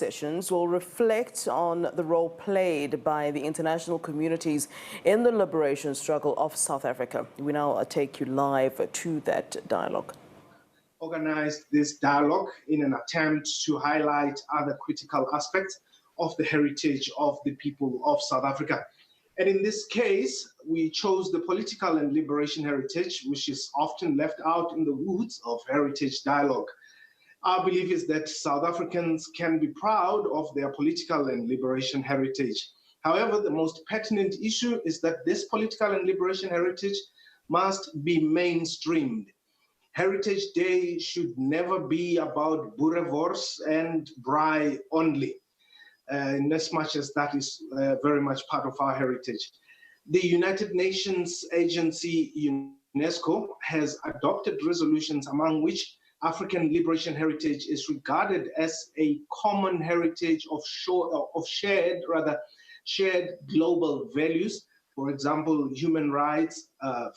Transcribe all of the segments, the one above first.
sessions will reflect on the role played by the international communities in the liberation struggle of South Africa. We now take you live to that dialogue. Organized this dialogue in an attempt to highlight other critical aspects of the heritage of the people of South Africa. And in this case, we chose the political and liberation heritage, which is often left out in the woods of heritage dialogue. Our belief is that South Africans can be proud of their political and liberation heritage. However, the most pertinent issue is that this political and liberation heritage must be mainstreamed. Heritage Day should never be about boerewors and braai only, in as much as that is very much part of our heritage. The United Nations agency UNESCO has adopted resolutions among which African liberation heritage is regarded as a common heritage of shared global values, for example, human rights,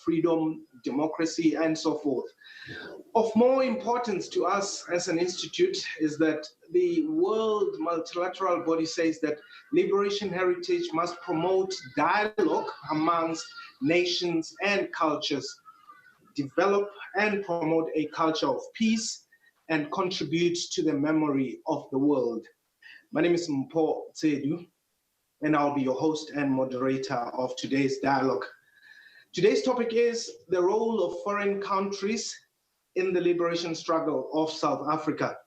freedom, democracy, and so forth. Of more importance to us as an institute is that the World Multilateral Body says that liberation heritage must promote dialogue amongst nations and cultures, develop and promote a culture of peace, and contribute to the memory of the world. My name is Mpho Tsedu, and I'll be your host and moderator of today's dialogue. Today's topic is the role of foreign countries in the liberation struggle of South Africa.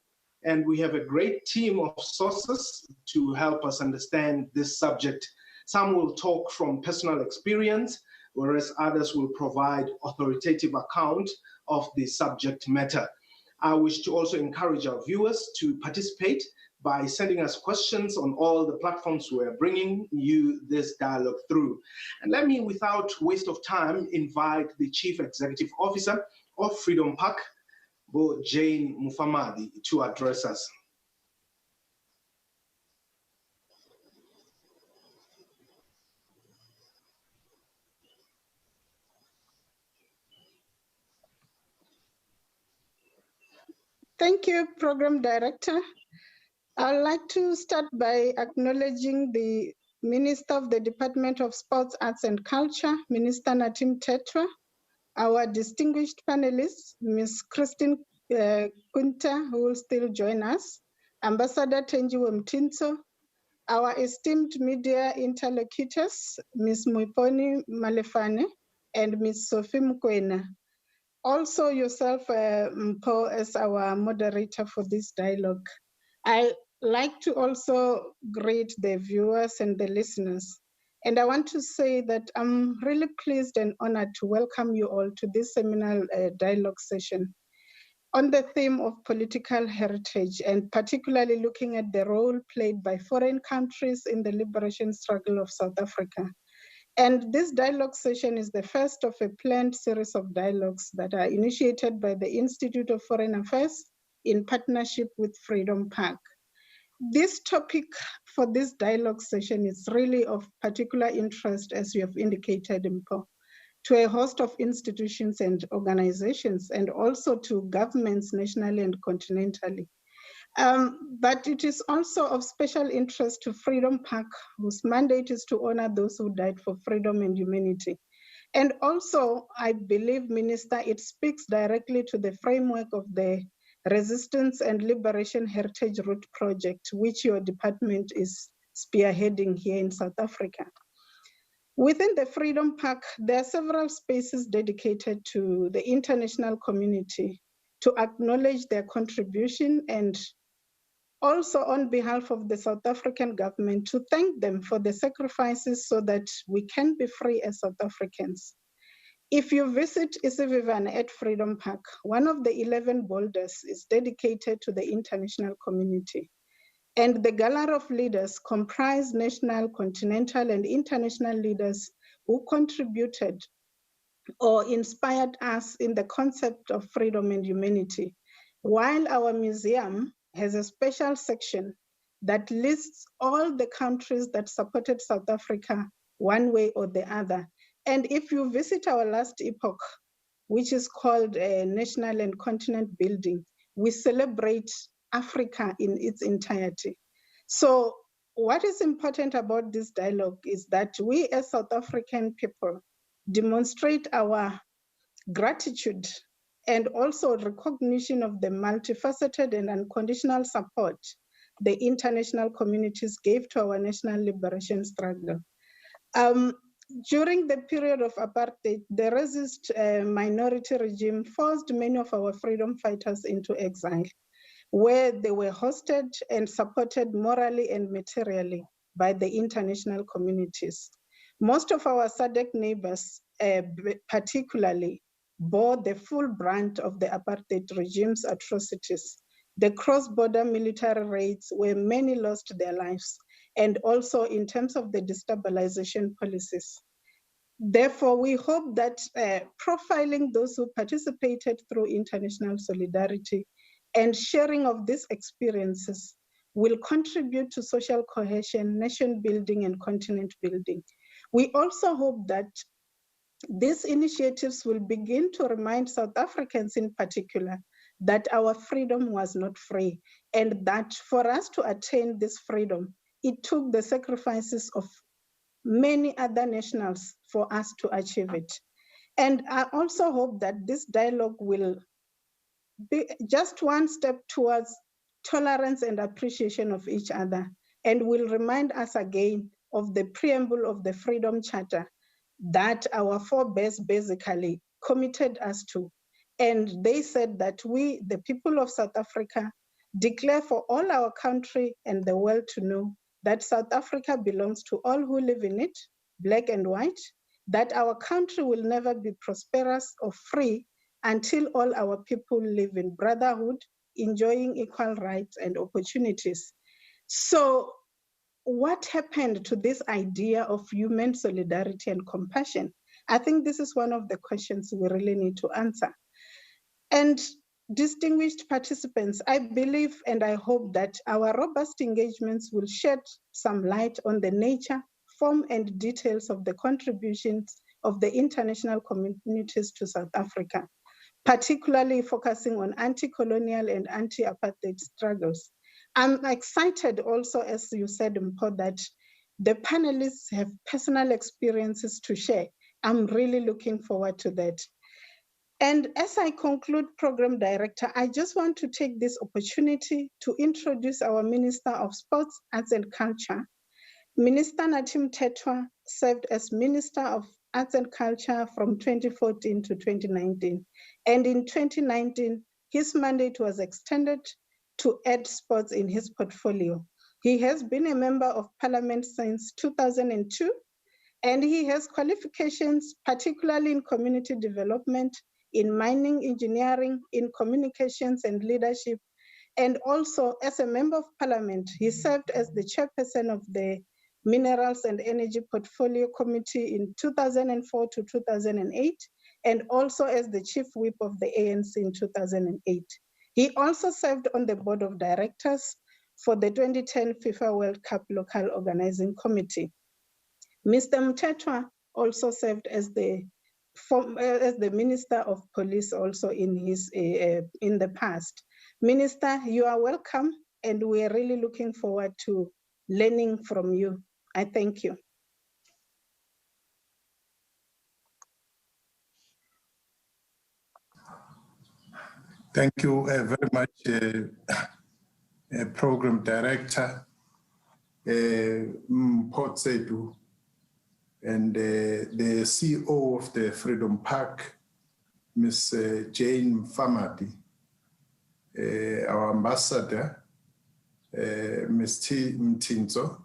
And we have a great team of sources to help us understand this subject. Some will talk from personal experience, whereas others will provide authoritative account of the subject matter. I wish to also encourage our viewers to participate by sending us questions on all the platforms we're bringing you this dialogue through. And let me, without waste of time, invite the Chief Executive Officer of Freedom Park, Bo Jane Mufamadi, to address us. Thank you, Program Director. I'd like to start by acknowledging the Minister of the Department of Sports, Arts and Culture, Minister Natim Tetra, our distinguished panelists, Ms. Christine Kunta, who will still join us, Ambassador Tenjiwe Mtinso, our esteemed media interlocutors, Ms. Muiponi Malefane and Ms. Sophie Mkwena. Also yourself, Mpho, as our moderator for this dialogue. I like to also greet the viewers and the listeners. And I want to say that I'm really pleased and honored to welcome you all to this seminal dialogue session on the theme of political heritage, and particularly looking at the role played by foreign countries in the liberation struggle of South Africa. And this dialogue session is the first of a planned series of dialogues that are initiated by the Institute of Foreign Affairs in partnership with Freedom Park. This topic for this dialogue session is really of particular interest, as you have indicated, Mpho, to a host of institutions and organizations, and also to governments nationally and continentally. But it is also of special interest to Freedom Park, whose mandate is to honor those who died for freedom and humanity. And also, I believe, Minister, it speaks directly to the framework of the Resistance and Liberation Heritage Route Project, which your department is spearheading here in South Africa. Within the Freedom Park, there are several spaces dedicated to the international community to acknowledge their contribution, and also on behalf of the South African government to thank them for the sacrifices so that we can be free as South Africans. If you visit Isivivan at Freedom Park, one of the 11 boulders is dedicated to the international community. And the gallery of leaders comprise national, continental, and international leaders who contributed or inspired us in the concept of freedom and humanity. While our museum has a special section that lists all the countries that supported South Africa one way or the other. And if you visit our last epoch, which is called National and Continent Building, we celebrate Africa in its entirety. So what is important about this dialogue is that we as South African people demonstrate our gratitude and also recognition of the multifaceted and unconditional support the international communities gave to our national liberation struggle. During the period of apartheid, the racist minority regime forced many of our freedom fighters into exile, where they were hosted and supported morally and materially by the international communities. Most of our SADC neighbors, particularly, bore the full brunt of the apartheid regime's atrocities, the cross-border military raids where many lost their lives, and also in terms of the destabilization policies. Therefore, we hope that profiling those who participated through international solidarity and sharing of these experiences will contribute to social cohesion, nation building, and continent building. We also hope that these initiatives will begin to remind South Africans in particular that our freedom was not free, and that for us to attain this freedom, it took the sacrifices of many other nationals for us to achieve it. And I also hope that this dialogue will be just one step towards tolerance and appreciation of each other, and will remind us again of the preamble of the Freedom Charter that our forebears basically committed us to. And they said that we, the people of South Africa, declare for all our country and the world to know that South Africa belongs to all who live in it, black and white, that our country will never be prosperous or free until all our people live in brotherhood, enjoying equal rights and opportunities. So what happened to this idea of human solidarity and compassion? I think this is one of the questions we really need to answer. And distinguished participants, I believe and I hope that our robust engagements will shed some light on the nature, form, and details of the contributions of the international communities to South Africa, particularly focusing on anti-colonial and anti-apartheid struggles. I'm excited also, as you said, Mpho, that the panelists have personal experiences to share. I'm really looking forward to that. And as I conclude, Program Director, I just want to take this opportunity to introduce our Minister of Sports, Arts and Culture. Minister Natim Tetwa served as Minister of Arts and Culture from 2014 to 2019. And in 2019, his mandate was extended to add sports in his portfolio. He has been a member of Parliament since 2002, and he has qualifications, particularly in community development, in mining engineering, in communications and leadership. And also as a member of Parliament, he served as the chairperson of the Minerals and Energy Portfolio Committee in 2004 to 2008, and also as the chief whip of the ANC in 2008. He also served on the board of directors for the 2010 FIFA World Cup Local Organizing Committee. Mr. Mtetwa also served as the Minister of Police also in the past. Minister, you are welcome, and we are really looking forward to learning from you. I thank you. Thank you very much, Program Director Mpho Tsedu, and the CEO of the Freedom Park, Ms. Jane Mfamadi, our ambassador, Ms. T. Mtinzo,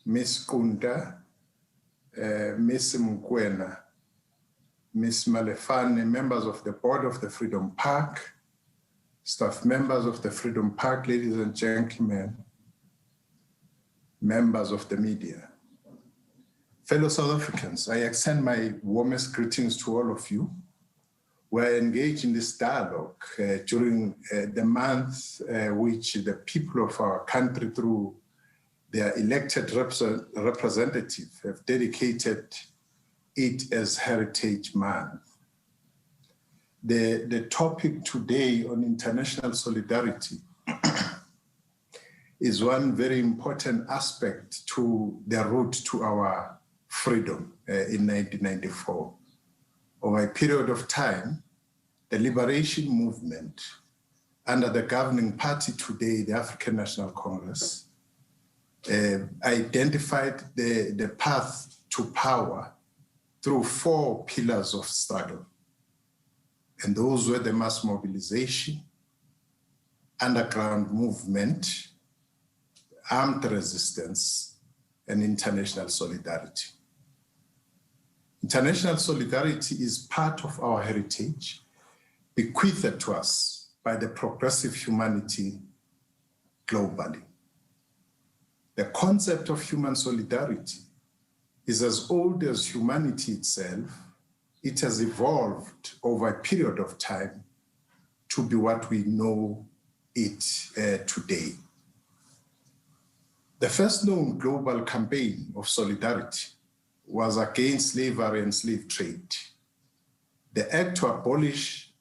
Ms. Kunda, Ms. Mkwena, Ms. Malefane, members of the board of the Freedom Park, staff members of the Freedom Park, ladies and gentlemen, members of the media. Fellow South Africans, I extend my warmest greetings to all of you. We're engaged in this dialogue during the month which the people of our country, through their elected representatives, have dedicated it as Heritage Month. The topic today on international solidarity is one very important aspect to the route to our freedom in 1994. Over a period of time, the liberation movement under the governing party today, the African National Congress, identified the path to power through 4 pillars of struggle. And those were the mass mobilization, underground movement, armed resistance, and international solidarity. International solidarity is part of our heritage, bequeathed to us by the progressive humanity globally. The concept of human solidarity is as old as humanity itself. It has evolved over a period of time to be what we know it today. The first known global campaign of solidarity was against slavery and slave trade. The act to abolish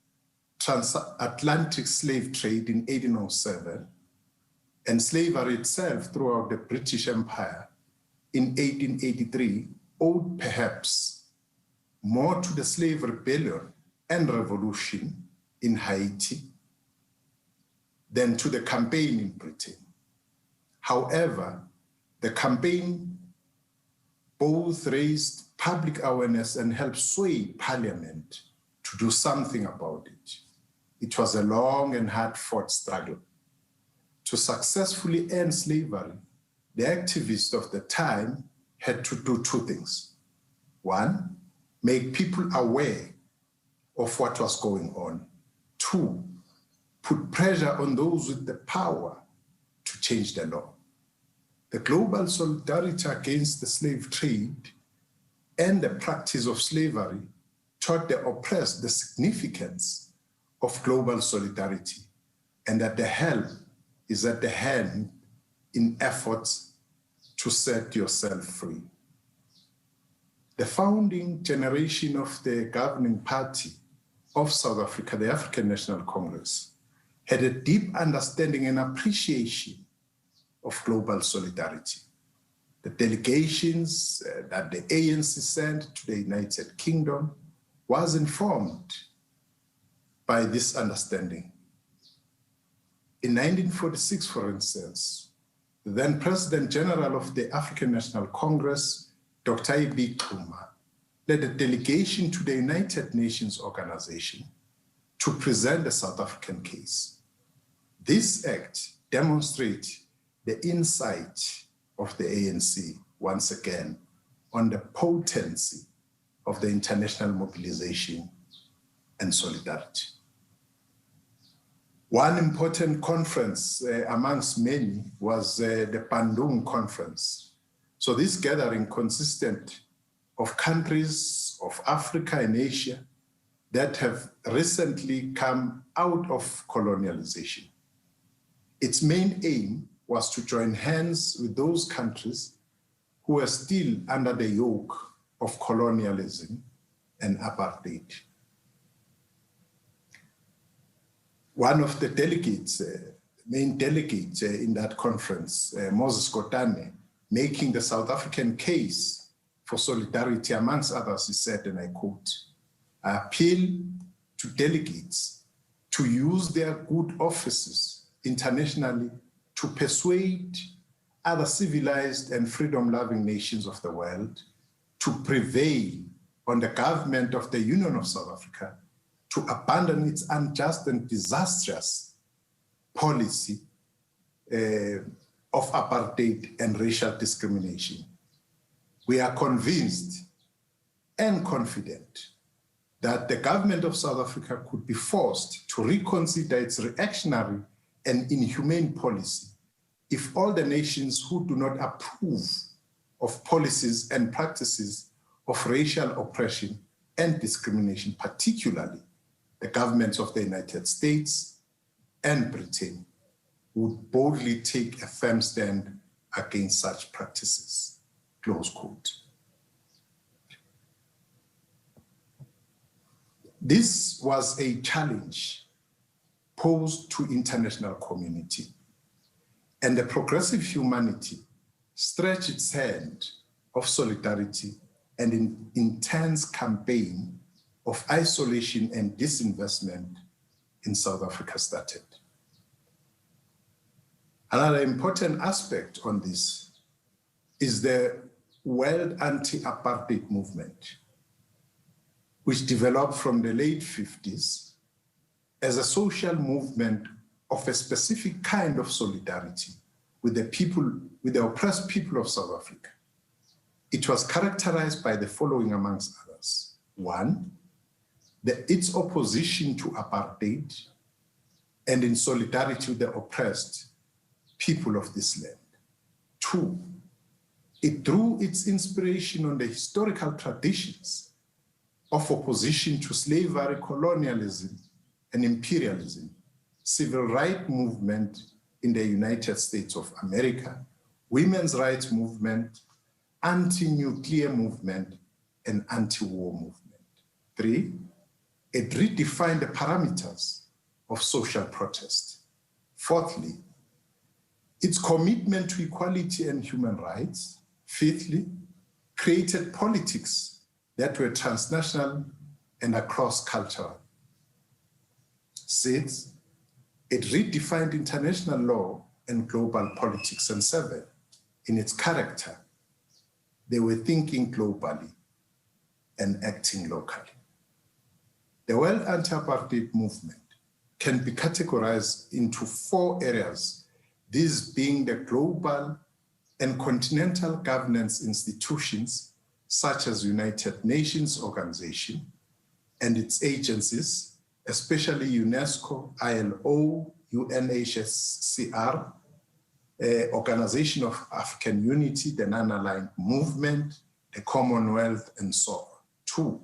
transatlantic slave trade in 1807 and slavery itself throughout the British Empire in 1883 owed perhaps more to the slave rebellion and revolution in Haiti than to the campaign in Britain. However, the campaign both raised public awareness and helped sway Parliament to do something about it. It was a long and hard-fought struggle. To successfully end slavery, the activists of the time had to do 2 things. 1, make people aware of what was going on. 2, put pressure on those with the power to change the law. The global solidarity against the slave trade and the practice of slavery taught the oppressed the significance of global solidarity and that the help is at the hand in efforts to set yourself free. The founding generation of the governing party of South Africa, the African National Congress, had a deep understanding and appreciation of global solidarity. The delegations that the ANC sent to the United Kingdom was informed by this understanding. In 1946, for instance, the then President General of the African National Congress, Dr. E.B. Xuma, led a delegation to the United Nations Organization to present the South African case. This act demonstrates the insight of the ANC, once again, on the potency of the international mobilization and solidarity. One important conference amongst many was the Bandung Conference. So this gathering consisted of countries of Africa and Asia that have recently come out of colonialization. Its main aim was to join hands with those countries who were still under the yoke of colonialism and apartheid. One of the delegates, main delegates in that conference, Moses Kotane, making the South African case for solidarity, amongst others, he said, and I quote, "I appeal to delegates to use their good offices internationally to persuade other civilized and freedom-loving nations of the world to prevail on the government of the Union of South Africa to abandon its unjust and disastrous policy of apartheid and racial discrimination. We are convinced and confident that the government of South Africa could be forced to reconsider its reactionary and inhumane policy if all the nations who do not approve of policies and practices of racial oppression and discrimination, particularly the governments of the United States and Britain, would boldly take a firm stand against such practices," close quote. This was a challenge posed to international community. And the progressive humanity stretched its hand of solidarity, and an intense campaign of isolation and disinvestment in South Africa started. Another important aspect on this is the World Anti-Apartheid movement, which developed from the late 50s as a social movement of a specific kind of solidarity with the people, with the oppressed people of South Africa. It was characterized by the following, amongst others. One, its opposition to apartheid and in solidarity with the oppressed people of this land. Two, it drew its inspiration on the historical traditions of opposition to slavery, colonialism, and imperialism, civil rights movement in the United States of America, women's rights movement, anti-nuclear movement, and anti-war movement. Three, it redefined the parameters of social protest. Fourthly, its commitment to equality and human rights. Fifthly, created politics that were transnational and across-cultural. Sixth, it redefined international law and global politics. And seven, in its character, they were thinking globally and acting locally. The World Anti-Apartheid movement can be categorized into four areas, these being the global and continental governance institutions, such as United Nations Organization and its agencies, especially UNESCO, ILO, UNHCR, Organization of African Unity, the Non-Aligned Movement, the Commonwealth, and so on. Two,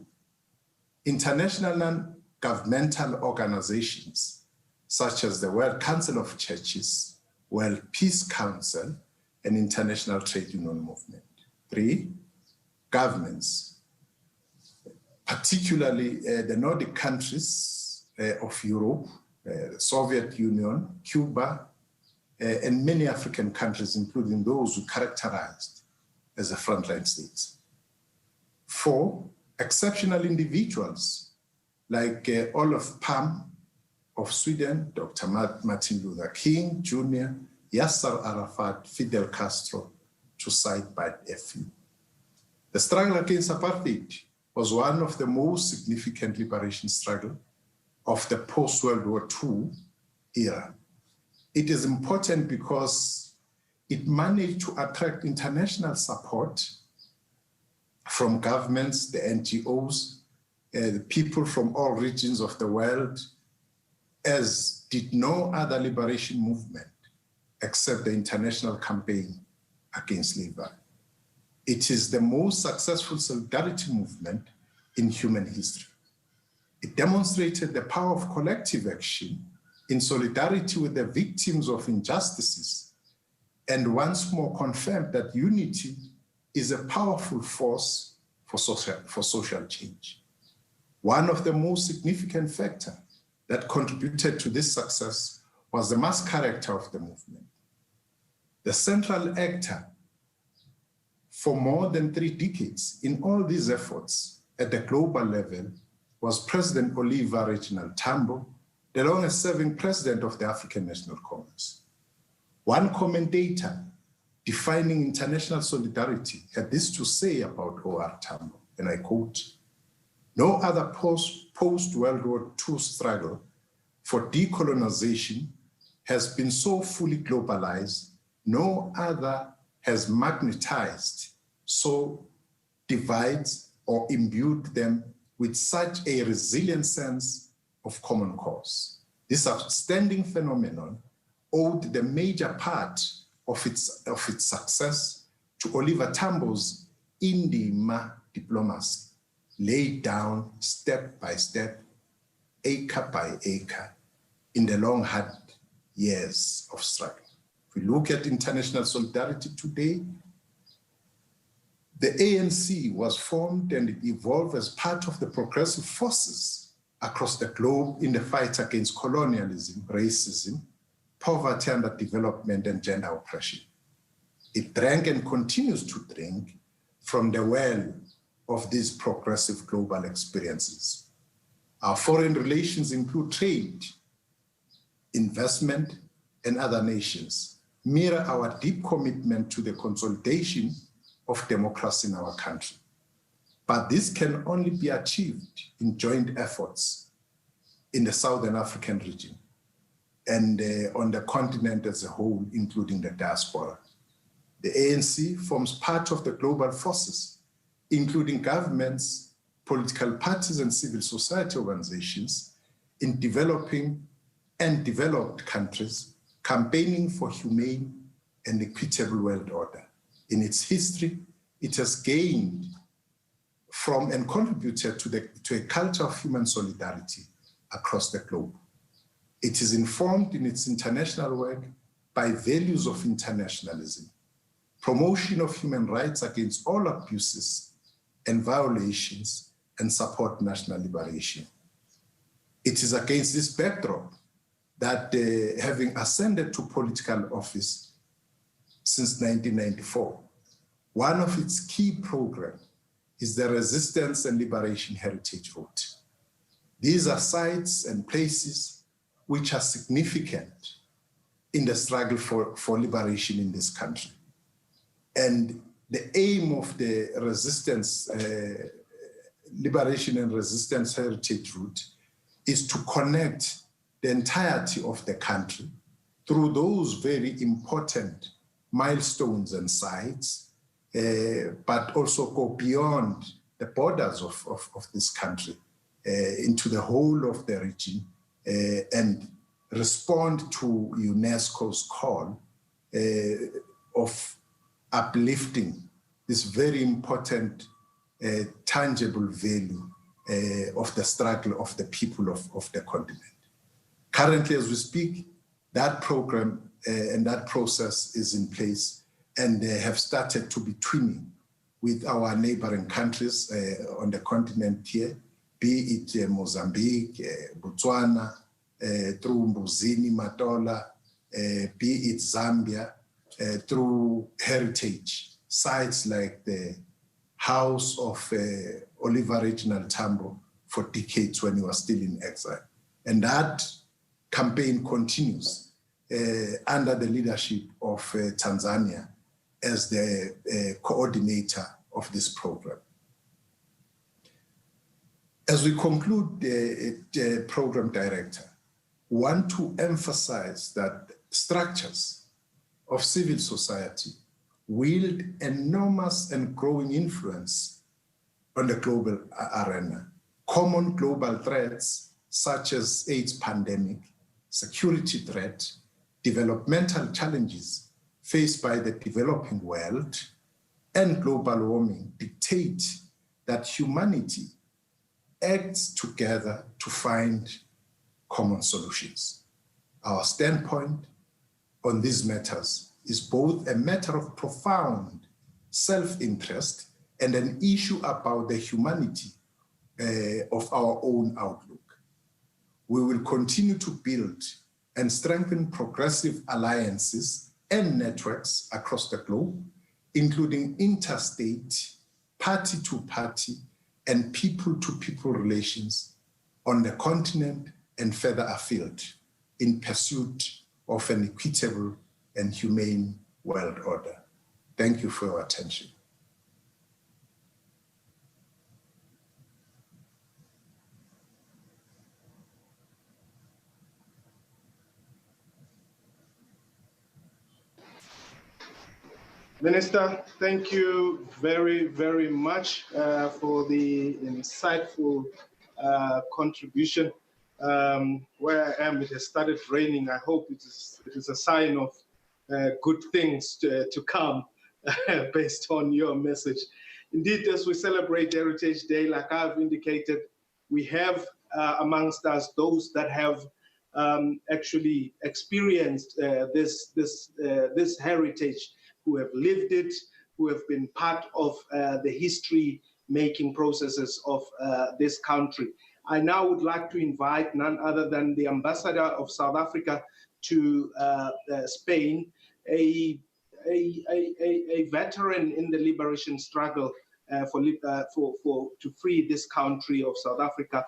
international non-governmental organizations, such as the World Council of Churches, World Peace Council, and International Trade Union Movement. Three, governments, particularly the Nordic countries of Europe, the Soviet Union, Cuba, and many African countries, including those who characterized as the frontline states. Four, exceptional individuals like Olof Palme of Sweden, Dr. Martin Luther King Jr., Yasser Arafat, Fidel Castro, to cite but a few. The struggle against apartheid was one of the most significant liberation struggles of the post-World War II era. It is important because it managed to attract international support from governments, the NGOs, the people from all regions of the world, as did no other liberation movement except the international campaign against slavery. It is the most successful solidarity movement in human history. It demonstrated the power of collective action in solidarity with the victims of injustices, and once more confirmed that unity is a powerful force for social change. One of the most significant factors that contributed to this success was the mass character of the movement. The central actor for more than 3 decades in all these efforts at the global level was President Oliver Reginald Tambo, the longest serving president of the African National Congress. One commentator defining international solidarity had this to say about O.R. Tambo, and I quote, "No other post-World War II struggle for decolonization has been so fully globalized, no other has magnetized, so divides or imbued them with such a resilient sense of common cause. This outstanding phenomenon owed the major part of its success to Oliver Tambo's Indima diplomacy, laid down step by step, acre by acre, in the long, hard years of struggle. If we look at international solidarity today, the ANC was formed and it evolved as part of the progressive forces across the globe in the fight against colonialism, racism, poverty, underdevelopment, and gender oppression. It drank and continues to drink from the well of these progressive global experiences. Our foreign relations include trade, investment, and other nations, mirror our deep commitment to the consolidation of democracy in our country. But this can only be achieved in joint efforts in the Southern African region and on the continent as a whole, including the diaspora. The ANC forms part of the global forces, including governments, political parties, and civil society organizations in developing and developed countries, campaigning for humane and equitable world order. In its history, it has gained from and contributed to a culture of human solidarity across the globe. It is informed in its international work by values of internationalism, promotion of human rights against all abuses and violations, and support national liberation. It is against this backdrop that having ascended to political office since 1994, one of its key programs is the Resistance and Liberation Heritage Route. These are sites and places which are significant in the struggle for liberation in this country. And the aim of the Resistance, Liberation and Resistance Heritage Route is to connect the entirety of the country through those very important milestones and sites, but also go beyond the borders of this country into the whole of the region and respond to UNESCO's call of uplifting this very important tangible value of the struggle of the people of the continent. Currently, as we speak, that program and that process is in place and have started to be twinning with our neighboring countries on the continent here, be it Mozambique, Botswana, through Mbuzini, Matola, be it Zambia, through heritage sites like the house of Oliver Reginald Tambo for decades when he was still in exile. And that campaign continues under the leadership of Tanzania as the coordinator of this program. As we conclude, the program director, want to emphasize that structures of civil society wield enormous and growing influence on the global arena. Common global threats such as AIDS pandemic, security threat, developmental challenges faced by the developing world, and global warming dictate that humanity acts together to find common solutions. Our standpoint on these matters is both a matter of profound self-interest and an issue about the humanity of our own outlook. We will continue to build and strengthen progressive alliances and networks across the globe, including interstate, party-to-party, and people-to-people relations on the continent and further afield in pursuit of an equitable and humane world order. Thank you for your attention. Minister, thank you very, very much for the insightful contribution. Where I am, it has started raining. I hope it is a sign of good things to come based on your message. Indeed, as we celebrate Heritage Day, like I've indicated, we have amongst us those that have actually experienced this heritage, who have lived it, who have been part of the history-making processes of this country. I now would like to invite none other than the Ambassador of South Africa to Spain, a veteran in the liberation struggle to free this country of South Africa,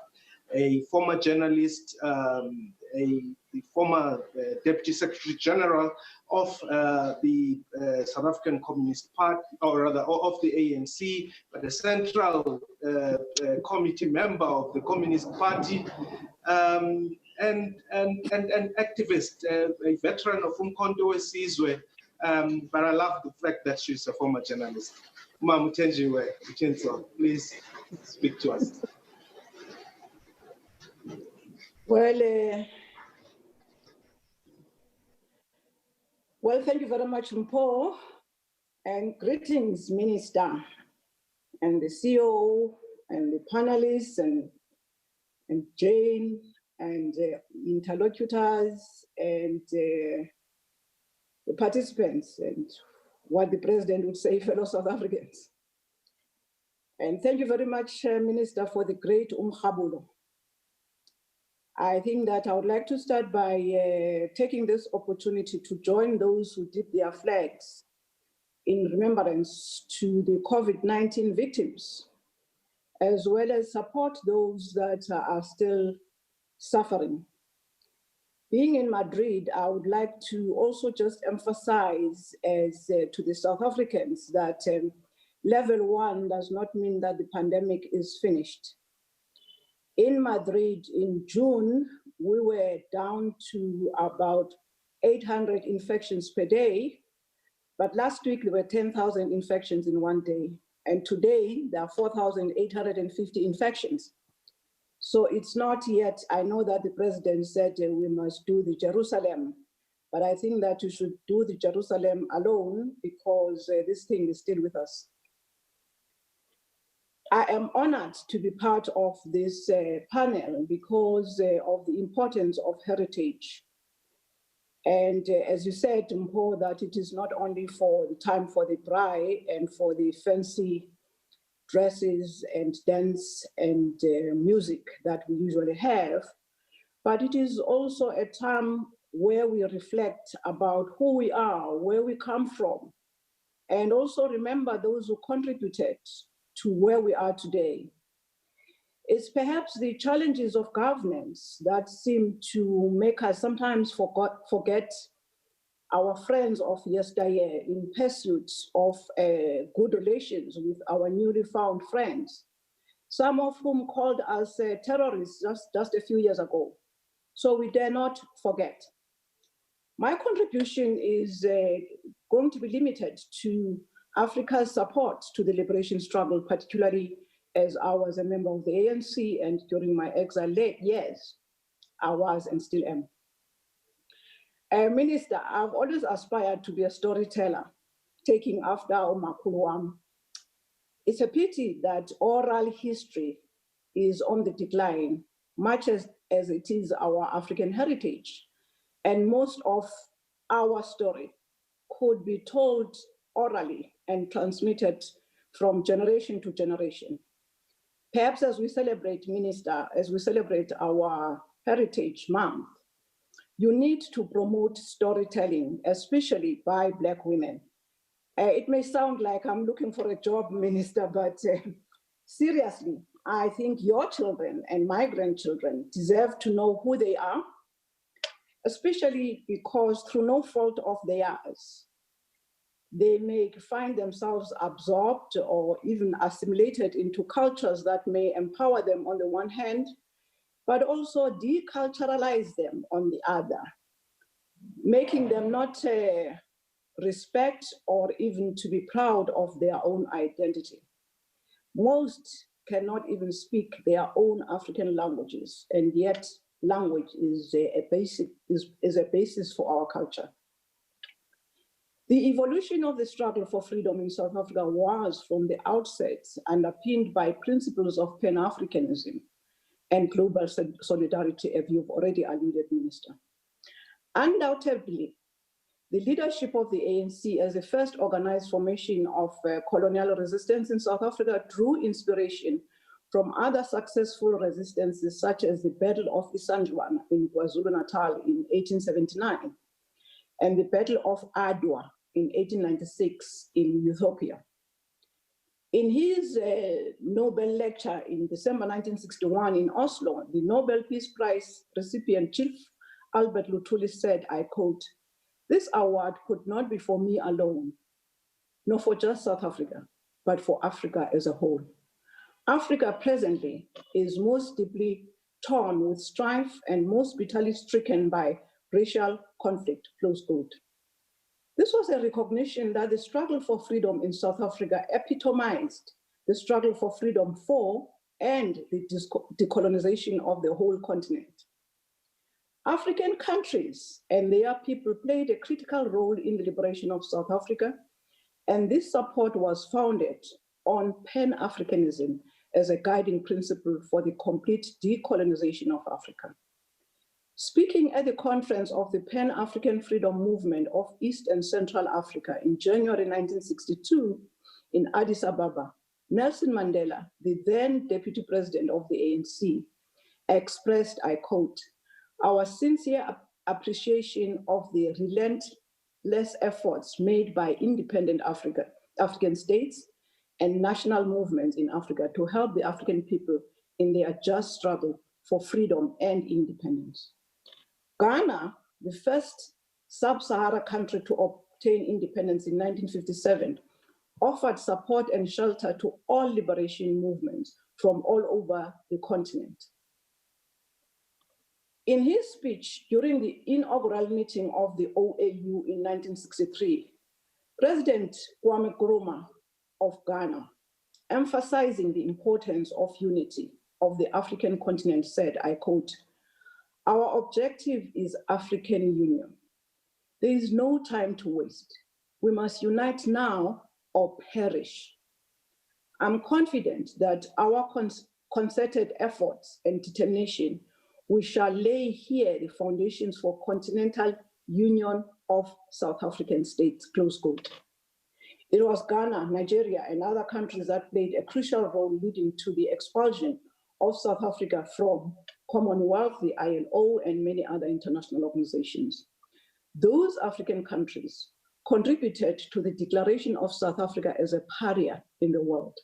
a former journalist, the former Deputy Secretary General of the South African Communist Party, or rather of the ANC, but a central committee member of the Communist Party, and an activist, a veteran of Umkhonto weSizwe, but I love the fact that she's a former journalist. Ma'am Muthenjiwe, please speak to us. Well, thank you very much, Mpho, and greetings, Minister, and the CEO, and the panelists, and Jane, and interlocutors, and the participants, and what the President would say, fellow South Africans. And thank you very much, Minister, for the great umkhabulo. I think that I would like to start by taking this opportunity to join those who dip their flags in remembrance to the COVID-19 victims, as well as support those that are still suffering. Being in Madrid, I would like to also just emphasize to the South Africans that level 1 does not mean that the pandemic is finished. In Madrid in June, we were down to about 800 infections per day, but last week there were 10,000 infections in one day. And today there are 4,850 infections. So it's not yet, I know that the President said we must do the Jerusalem, but I think that you should do the Jerusalem alone because this thing is still with us. I am honored to be part of this panel because of the importance of heritage. And as you said, Mpho, that it is not only for the time for the braai and for the fancy dresses and dance and music that we usually have, but it is also a time where we reflect about who we are, where we come from, and also remember those who contributed to where we are today. It's perhaps the challenges of governance that seem to make us sometimes forget our friends of yesteryear in pursuit of good relations with our newly found friends, some of whom called us terrorists just a few years ago. So we dare not forget. My contribution is going to be limited to Africa's support to the liberation struggle, particularly as I was a member of the ANC, and during my exile years, I was and still am. Minister, I've always aspired to be a storyteller, taking after umakhulu wami. It's a pity that oral history is on the decline, much as it is our African heritage. And most of our story could be told orally and transmitted from generation to generation. Perhaps as we celebrate, Minister, as we celebrate our Heritage Month, you need to promote storytelling, especially by Black women. It may sound like I'm looking for a job, Minister, but seriously, I think your children and my grandchildren deserve to know who they are, especially because through no fault of theirs, they may find themselves absorbed or even assimilated into cultures that may empower them on the one hand, but also deculturalize them on the other, making them not respect or even to be proud of their own identity. Most cannot even speak their own African languages, and yet language is a basis for our culture. The evolution of the struggle for freedom in South Africa was from the outset underpinned by principles of Pan-Africanism and global solidarity, as you've already alluded, Minister. Undoubtedly, the leadership of the ANC as the first organized formation of colonial resistance in South Africa drew inspiration from other successful resistances, such as the Battle of Isandlwana in KwaZulu-Natal in 1879, and the Battle of Adwa in 1896 in Ethiopia. In his Nobel lecture in December 1961 in Oslo, the Nobel Peace Prize recipient Chief Albert Luthuli said, I quote, "This award could not be for me alone, nor for just South Africa, but for Africa as a whole. Africa presently is most deeply torn with strife and most bitterly stricken by racial conflict," close quote. This was a recognition that the struggle for freedom in South Africa epitomized the struggle for freedom for and the decolonization of the whole continent. African countries and their people played a critical role in the liberation of South Africa, and this support was founded on Pan-Africanism as a guiding principle for the complete decolonization of Africa. Speaking at the conference of the Pan-African Freedom Movement of East and Central Africa in January 1962 in Addis Ababa, Nelson Mandela, the then Deputy President of the ANC, expressed, I quote, "Our sincere appreciation of the relentless efforts made by independent African states and national movements in Africa to help the African people in their just struggle for freedom and independence." Ghana, the first sub-Sahara country to obtain independence in 1957, offered support and shelter to all liberation movements from all over the continent. In his speech during the inaugural meeting of the OAU in 1963, President Kwame Nkrumah of Ghana, emphasizing the importance of unity of the African continent, said, I quote, "Our objective is African union. There is no time to waste. We must unite now or perish. I'm confident that our concerted efforts and determination, we shall lay here the foundations for continental union of South African states," close quote. It was Ghana, Nigeria, and other countries that played a crucial role leading to the expulsion of South Africa from Commonwealth, the ILO, and many other international organizations. Those African countries contributed to the declaration of South Africa as a pariah in the world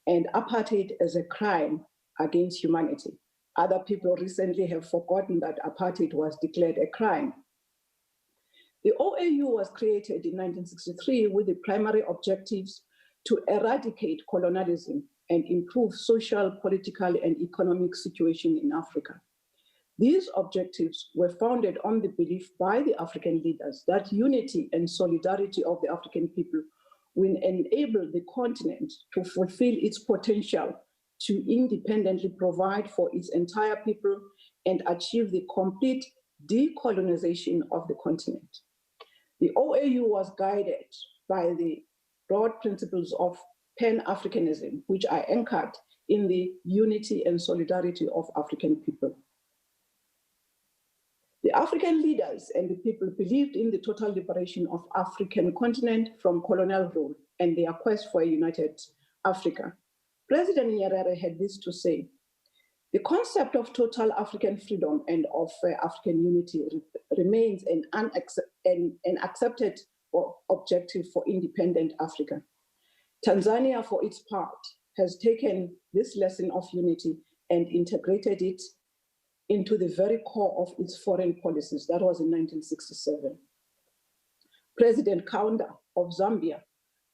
and apartheid as a crime against humanity. Other people recently have forgotten that apartheid was declared a crime. The OAU was created in 1963 with the primary objectives to eradicate colonialism and improve social, political, and economic situation in Africa. These objectives were founded on the belief by the African leaders that unity and solidarity of the African people will enable the continent to fulfill its potential to independently provide for its entire people and achieve the complete decolonization of the continent. The OAU was guided by the broad principles of Pan-Africanism, which are anchored in the unity and solidarity of African people. The African leaders and the people believed in the total liberation of African continent from colonial rule and their quest for a united Africa. President Nyerere had this to say: "The concept of total African freedom and of African unity remains an accepted objective for independent Africa. Tanzania, for its part, has taken this lesson of unity and integrated it into the very core of its foreign policies." That was in 1967. President Kaunda of Zambia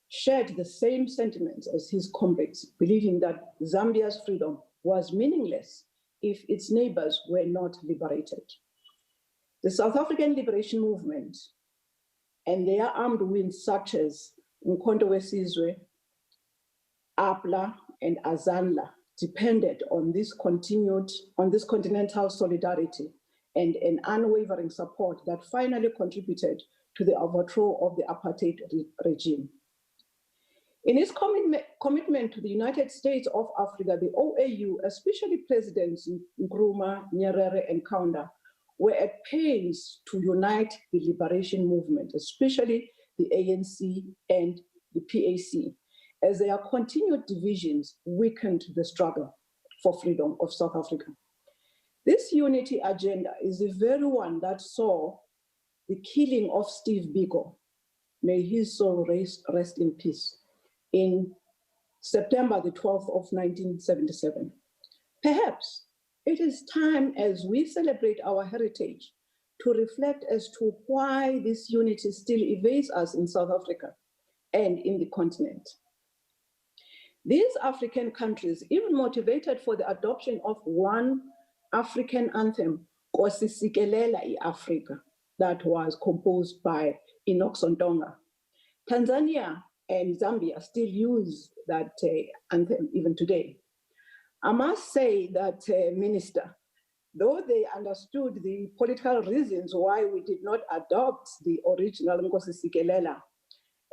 shared the same sentiments as his comrades, believing that Zambia's freedom was meaningless if its neighbors were not liberated. The South African Liberation Movement and their armed wings such as Umkhonto weSizwe, APLA, and Azanla depended on this continental solidarity and an unwavering support that finally contributed to the overthrow of the apartheid regime. In its commitment to the United States of Africa, the OAU, especially Presidents Nkrumah, Nyerere, and Kaunda, were at pains to unite the liberation movement, especially the ANC and the PAC, as their continued divisions weakened the struggle. for freedom of South Africa. This unity agenda is the very one that saw the killing of Steve Biko, may his soul rest in peace, in September the 12th of 1977. Perhaps it is time, as we celebrate our heritage, to reflect as to why this unity still evades us in South Africa and in the continent. These African countries even motivated for the adoption of one African anthem, Nkosi Sikelela i-Afrika, that was composed by Enoch Sontonga. Tanzania and Zambia still use that anthem even today. I must say that, Minister, though they understood the political reasons why we did not adopt the original Nkosi Sikelela,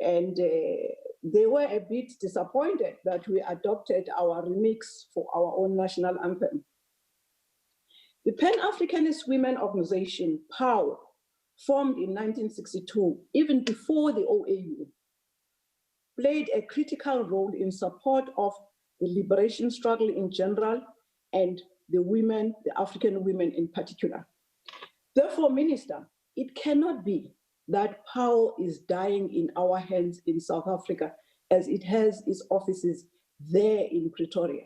and they were a bit disappointed that we adopted our remix for our own national anthem. The Pan-Africanist Women Organization, POW, formed in 1962, even before the OAU, played a critical role in support of the liberation struggle in general and the women, the African women in particular. Therefore, Minister, it cannot be that power is dying in our hands in South Africa as it has its offices there in Pretoria.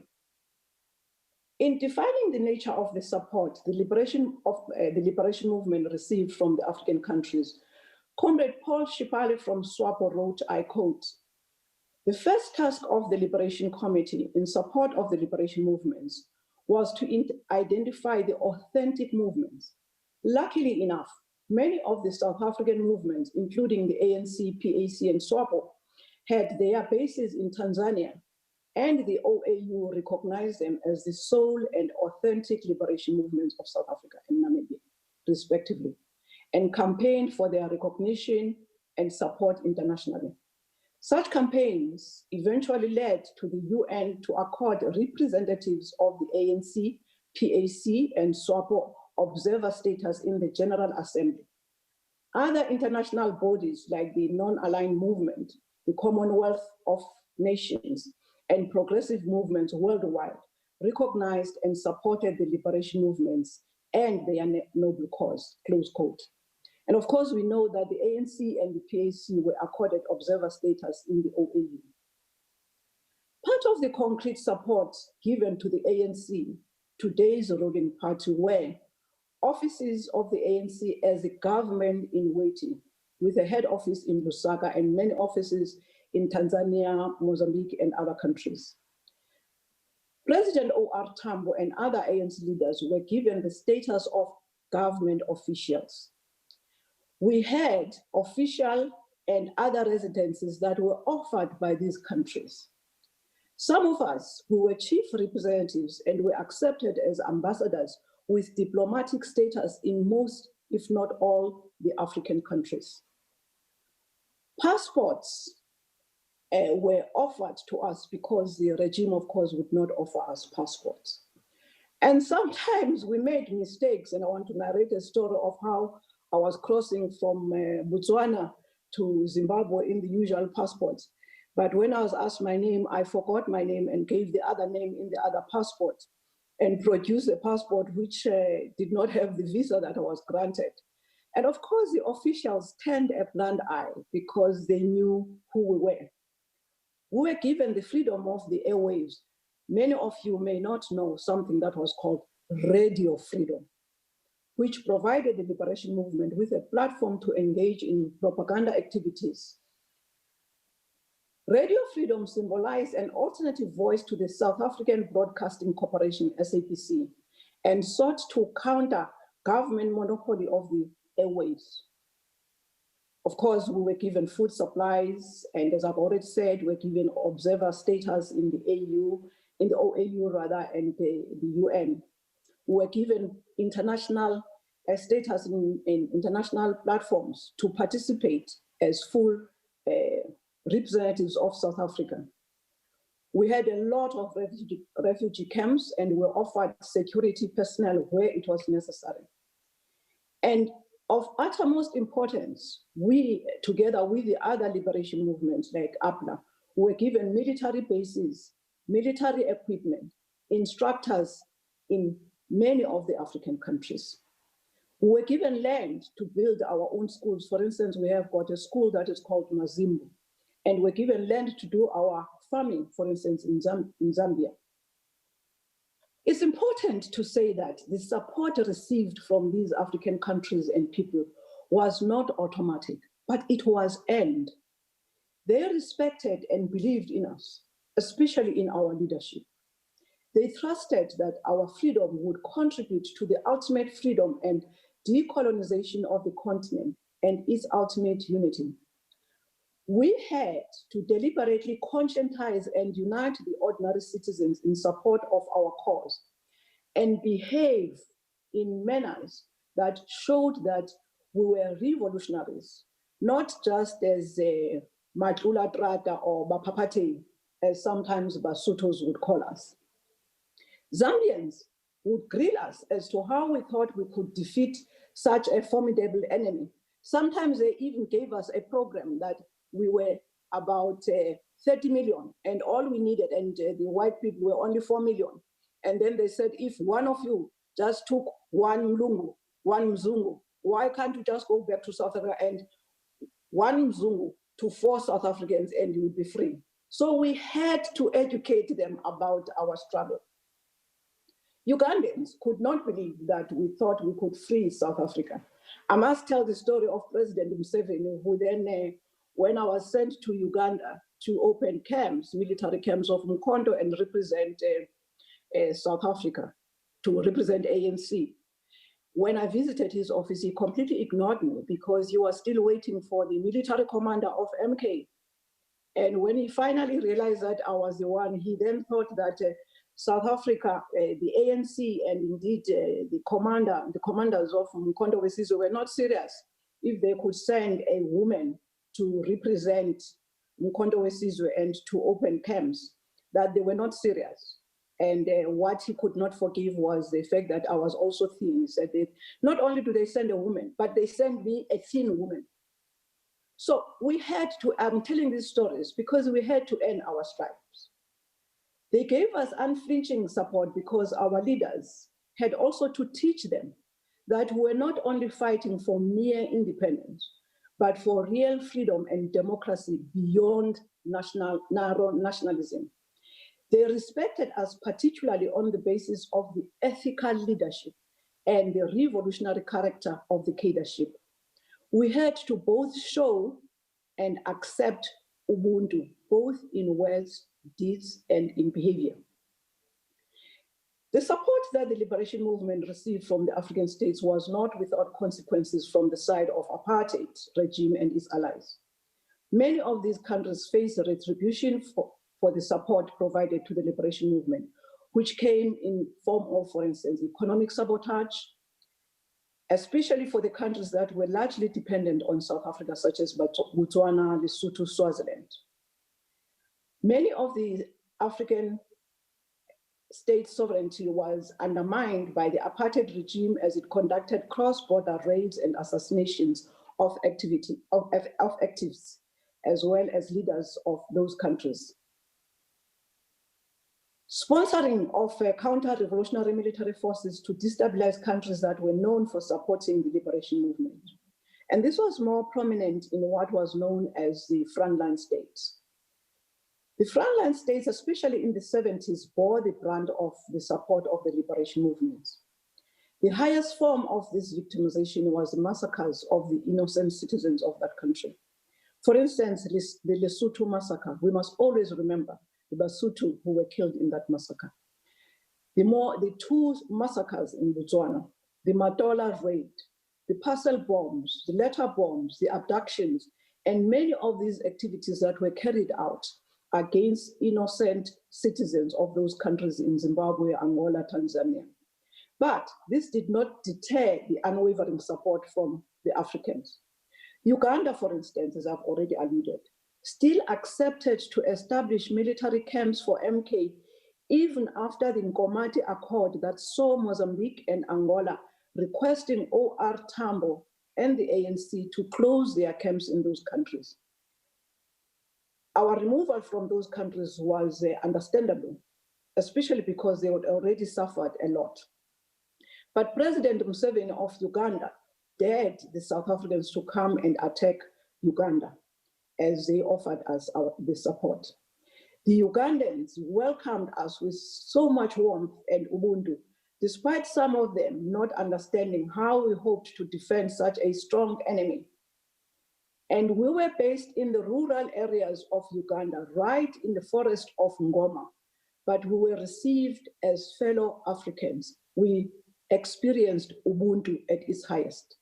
In defining the nature of the support the liberation movement received from the African countries, Comrade Paul Shipale from SWAPO wrote, I quote, "The first task of the Liberation Committee in support of the liberation movements was to identify the authentic movements. Luckily enough, many of the South African movements, including the ANC, PAC, and SWAPO, had their bases in Tanzania, and the OAU recognized them as the sole and authentic liberation movements of South Africa and Namibia, respectively, and campaigned for their recognition and support internationally. Such campaigns eventually led to the UN to accord representatives of the ANC, PAC, and SWAPO observer status in the General Assembly. Other international bodies like the Non-Aligned Movement, the Commonwealth of Nations, and progressive movements worldwide recognized and supported the liberation movements and their noble cause, close quote. And of course, we know that the ANC and the PAC were accorded observer status in the OAU. Part of the concrete support given to the ANC, today's ruling party, were offices of the ANC as a government in waiting, with a head office in Lusaka and many offices in Tanzania, Mozambique, and other countries. President O.R. Tambo and other ANC leaders were given the status of government officials. We had official and other residencies that were offered by these countries. Some of us who were chief representatives and were accepted as ambassadors with diplomatic status in most, if not all, the African countries. Passports were offered to us because the regime, of course, would not offer us passports. And sometimes we made mistakes, and I want to narrate a story of how I was crossing from Botswana to Zimbabwe in the usual passports. But when I was asked my name, I forgot my name and gave the other name in the other passport and produced a passport which did not have the visa that I was granted. And of course, the officials turned a blind eye because they knew who we were. We were given the freedom of the airwaves. Many of you may not know something that was called radio freedom, which provided the liberation movement with a platform to engage in propaganda activities. Radio freedom symbolized an alternative voice to the South African Broadcasting Corporation, SABC, and sought to counter government monopoly of the airwaves. Of course, we were given food supplies, and as I've already said, we're given observer status in the OAU rather, and the UN. We were given international status in international platforms to participate as full representatives of South Africa. We had a lot of refugee camps and were offered security personnel where it was necessary. And of uttermost importance, we, together with the other liberation movements like APLA, were given military bases, military equipment, instructors in many of the African countries. We were given land to build our own schools. For instance, we have got a school that is called Mazimbu, and we're given land to do our farming, for instance, in Zambia. It's important to say that the support received from these African countries and people was not automatic, but it was earned. They respected and believed in us, especially in our leadership. They trusted that our freedom would contribute to the ultimate freedom and decolonization of the continent and its ultimate unity. We had to deliberately conscientize and unite the ordinary citizens in support of our cause and behave in manners that showed that we were revolutionaries, not just as Matlula Trata or Bapapate, as sometimes Basutos would call us. Zambians would grill us as to how we thought we could defeat such a formidable enemy. Sometimes they even gave us a program that we were about 30 million and all we needed, and the white people were only 4 million. And then they said, if one of you just took one Mlungu, one Mzungu, why can't you just go back to South Africa and one Mzungu to 4 South Africans and you would be free? So we had to educate them about our struggle. Ugandans could not believe that we thought we could free South Africa. I must tell the story of President Museveni, who then, when I was sent to Uganda to open camps, military camps of Mkondo and represent South Africa, to represent ANC. When I visited his office, he completely ignored me because he was still waiting for the military commander of MK. And when he finally realized that I was the one, he then thought that South Africa, the ANC, and indeed the commanders of Mkondo Wesizwe were not serious if they could send a woman to represent Mkondo Wesizwe and to open camps, that they were not serious. And what he could not forgive was the fact that I was also thin. He said, not only do they send a woman, but they send me a thin woman. So we had to, I'm telling these stories because we had to end our stripes. They gave us unflinching support because our leaders had also to teach them that we were not only fighting for mere independence, but for real freedom and democracy beyond narrow nationalism. They respected us particularly on the basis of the ethical leadership and the revolutionary character of the cadreship. We had to both show and accept Ubuntu, both in words, deeds, and in behavior. The support that the liberation movement received from the African states was not without consequences from the side of apartheid regime and its allies. Many of these countries faced retribution for the support provided to the liberation movement, which came in form of, for instance, economic sabotage, especially for the countries that were largely dependent on South Africa, such as Botswana, Lesotho, Swaziland. Many of the African state sovereignty was undermined by the apartheid regime as it conducted cross-border raids and assassinations of activists, as well as leaders of those countries. Sponsoring of counter-revolutionary military forces to destabilize countries that were known for supporting the liberation movement. And this was more prominent in what was known as the frontline states. The frontline states, especially in the 70s, bore the brand of the support of the liberation movements. The highest form of this victimization was the massacres of the innocent citizens of that country. For instance, the Lesotho massacre, we must always remember the Basotho who were killed in that massacre. The 2 massacres in Botswana, the Matola raid, the parcel bombs, the letter bombs, the abductions, and many of these activities that were carried out against innocent citizens of those countries in Zimbabwe, Angola, Tanzania. But this did not deter the unwavering support from the Africans. Uganda, for instance, as I've already alluded, still accepted to establish military camps for MK even after the Nkomati Accord that saw Mozambique and Angola requesting OR Tambo and the ANC to close their camps in those countries. Our removal from those countries was understandable, especially because they had already suffered a lot. But President Museveni of Uganda dared the South Africans to come and attack Uganda as they offered us the support. The Ugandans welcomed us with so much warmth and ubuntu, despite some of them not understanding how we hoped to defend such a strong enemy. And we were based in the rural areas of Uganda, right in the forest of Ngoma, but we were received as fellow Africans. We experienced Ubuntu at its highest.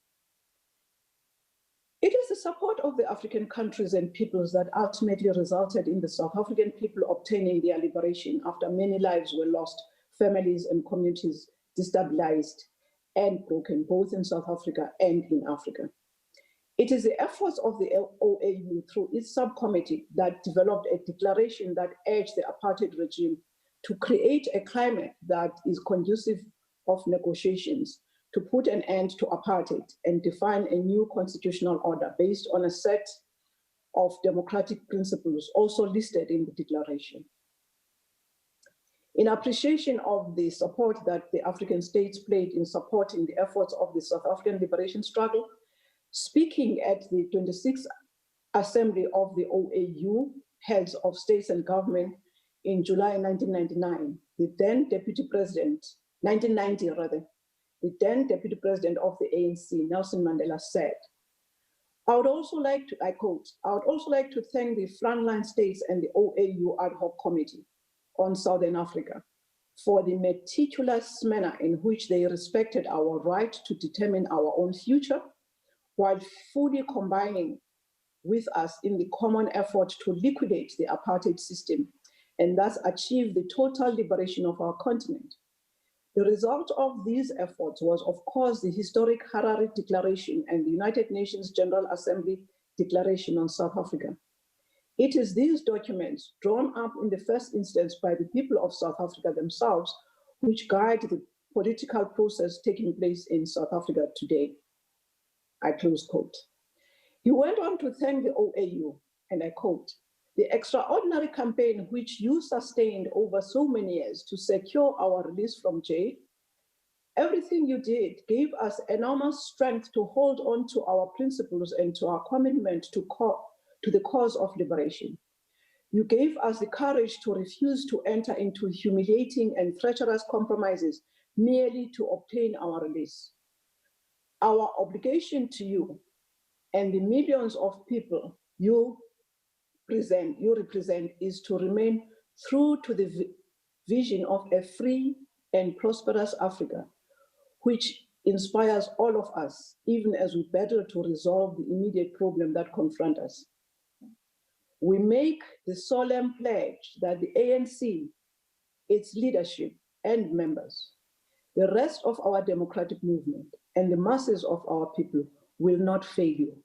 It is the support of the African countries and peoples that ultimately resulted in the South African people obtaining their liberation after many lives were lost, families and communities destabilized and broken, both in South Africa and in Africa. It is the efforts of the OAU through its subcommittee that developed a declaration that urged the apartheid regime to create a climate that is conducive of negotiations, to put an end to apartheid and define a new constitutional order based on a set of democratic principles also listed in the declaration. In appreciation of the support that the African states played in supporting the efforts of the South African liberation struggle, speaking at the 26th Assembly of the OAU, Heads of States and Government in July 1999, the then Deputy President, 1990 rather, the then Deputy President of the ANC, Nelson Mandela, said, I would also like to, I quote, I would also like to thank the frontline states and the OAU ad hoc committee on Southern Africa for the meticulous manner in which they respected our right to determine our own future, while fully combining with us in the common effort to liquidate the apartheid system and thus achieve the total liberation of our continent. The result of these efforts was, of course, the historic Harare Declaration and the United Nations General Assembly Declaration on South Africa. It is these documents, drawn up in the first instance by the people of South Africa themselves, which guide the political process taking place in South Africa today. I close quote. He went on to thank the OAU, and I quote, the extraordinary campaign which you sustained over so many years to secure our release from jail, everything you did gave us enormous strength to hold on to our principles and to our commitment to the cause of liberation. You gave us the courage to refuse to enter into humiliating and treacherous compromises merely to obtain our release. Our obligation to you and the millions of people you represent is to remain true to the vision of a free and prosperous Africa, which inspires all of us, even as we battle to resolve the immediate problem that confront us. We make the solemn pledge that the ANC, its leadership and members, the rest of our democratic movement, and the masses of our people will not fail you,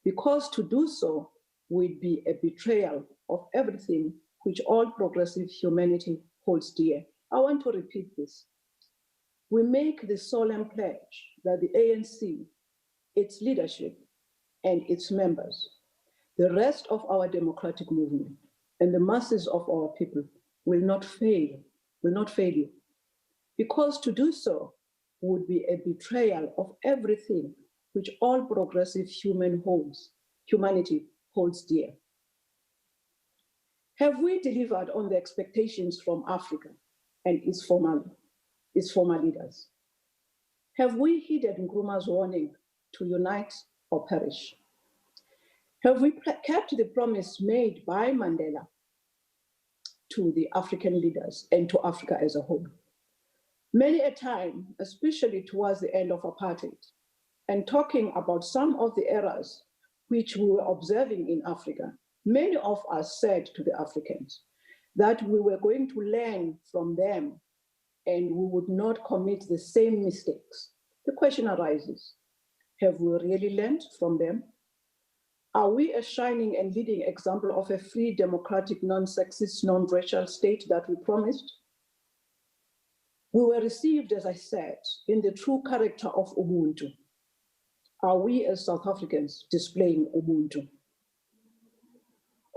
because to do so would be a betrayal of everything which all progressive humanity holds dear. I want to repeat this. We make the solemn pledge that the ANC, its leadership, and its members, the rest of our democratic movement, and the masses of our people will not fail you, because to do so would be a betrayal of everything which all progressive humanity holds dear. Have we delivered on the expectations from Africa and its former leaders? Have we heeded Nkrumah's warning to unite or perish? Have we kept the promise made by Mandela to the African leaders and to Africa as a whole? Many a time, especially towards the end of apartheid, and talking about some of the errors which we were observing in Africa, many of us said to the Africans that we were going to learn from them and we would not commit the same mistakes. The question arises, have we really learned from them? Are we a shining and leading example of a free, democratic, non-sexist, non-racial state that we promised? We were received, as I said, in the true character of Ubuntu. Are we as South Africans displaying Ubuntu?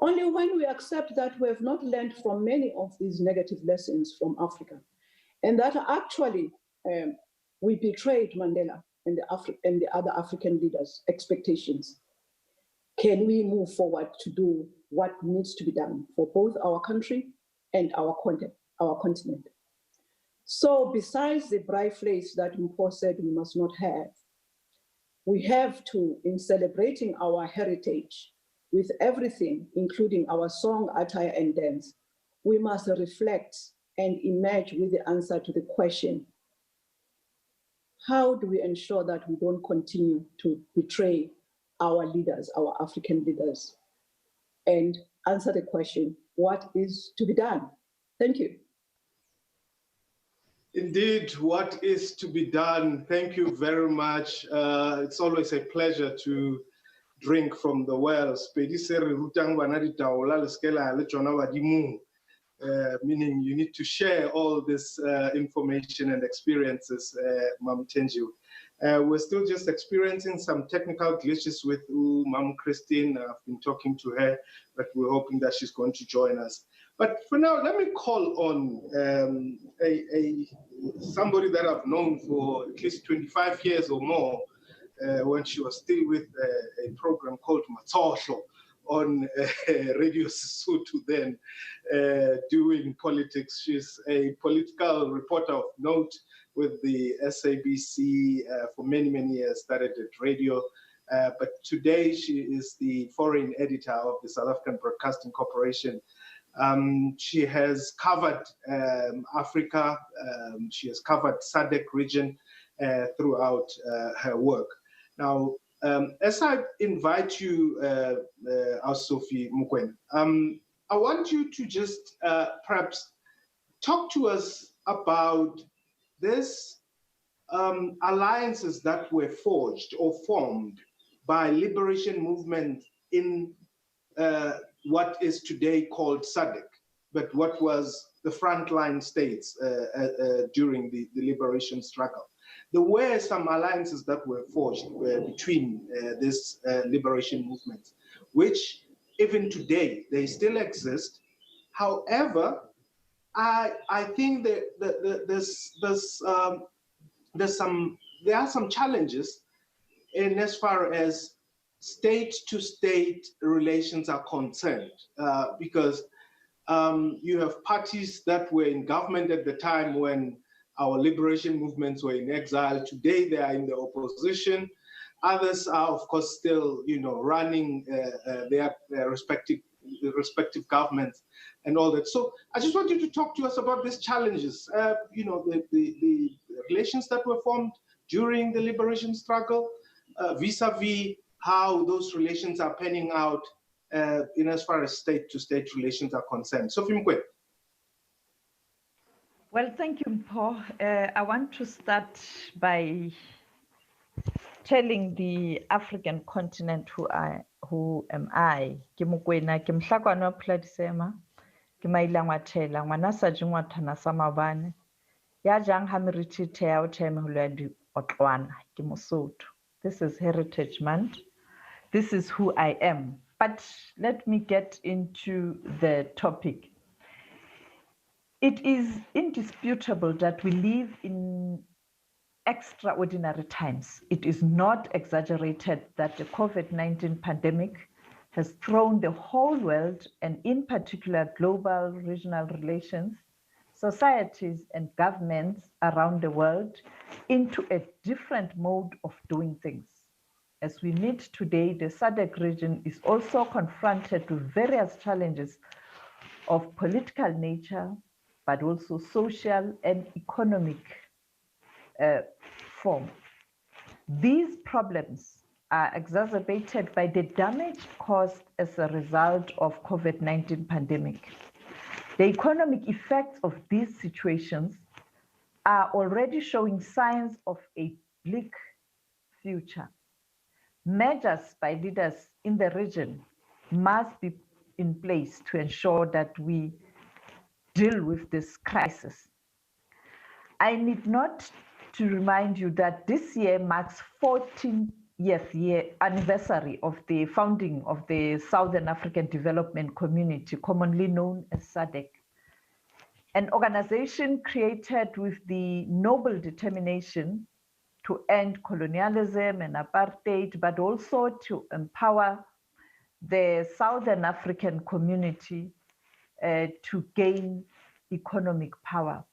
Only when we accept that we have not learned from many of these negative lessons from Africa, and that actually we betrayed Mandela and the other African leaders' expectations, can we move forward to do what needs to be done for both our country and our continent. So besides the bright face that Mpho said we must not have, we have to, in celebrating our heritage with everything, including our song, attire, and dance, we must reflect and emerge with the answer to the question, how do we ensure that we don't continue to betray our leaders, our African leaders, and answer the question, what is to be done? Thank you. Indeed, what is to be done? Thank you very much. It's always a pleasure to drink from the wells. Meaning you need to share all this information and experiences, Mam Tenju. We're still just experiencing some technical glitches with Mam Christine. I've been talking to her, but we're hoping that she's going to join us. But for now, let me call on somebody that I've known for at least 25 years or more, when she was still with a program called Matsohlo on Radio Sesotho then, doing politics. She's a political reporter of note with the SABC for many, many years, started at radio. But today she is the foreign editor of the South African Broadcasting Corporation. She has covered Africa, she has covered SADC region throughout her work. Now, as I invite you, Sophie Mukwen, I want you to just perhaps talk to us about this alliances that were forged or formed by liberation movement in what is today called SADC, but what was the frontline states during the liberation struggle. There were some alliances that were forged between this liberation movement, which even today, they still exist. However, I think that there are some challenges in as far as state-to-state relations are concerned, because you have parties that were in government at the time when our liberation movements were in exile. Today, they are in the opposition. Others are, of course, still, running their respective governments and all that. So I just want you to talk to us about these challenges, the relations that were formed during the liberation struggle, vis-a-vis how those relations are panning out in as far as state-to-state relations are concerned. Sophie Mkwe. Well, thank you, Mpho. I want to start by telling the African continent who am I. Ke Mokwena, ke Mhlakwana wa Phuladisema, ke Mailangwa Thela, ngwana sa jingwa thana sa mabane. Ya jang ha meriti thea o thea meholo ya di otlwana, ke Mosotho. This is Heritage Month. This is who I am. But let me get into the topic. It is indisputable that we live in extraordinary times. It is not exaggerated that the COVID-19 pandemic has thrown the whole world, and in particular global regional relations, societies and governments around the world, into a different mode of doing things. As we meet today, the SADC region is also confronted with various challenges of political nature, but also social and economic form. These problems are exacerbated by the damage caused as a result of COVID-19 pandemic. The economic effects of these situations are already showing signs of a bleak future. Measures by leaders in the region must be in place to ensure that we deal with this crisis. I need not to remind you that this year marks 14 year anniversary of the founding of the Southern African Development Community, commonly known as SADC, an organization created with the noble determination to end colonialism and apartheid, but also to empower the Southern African community to gain economic power,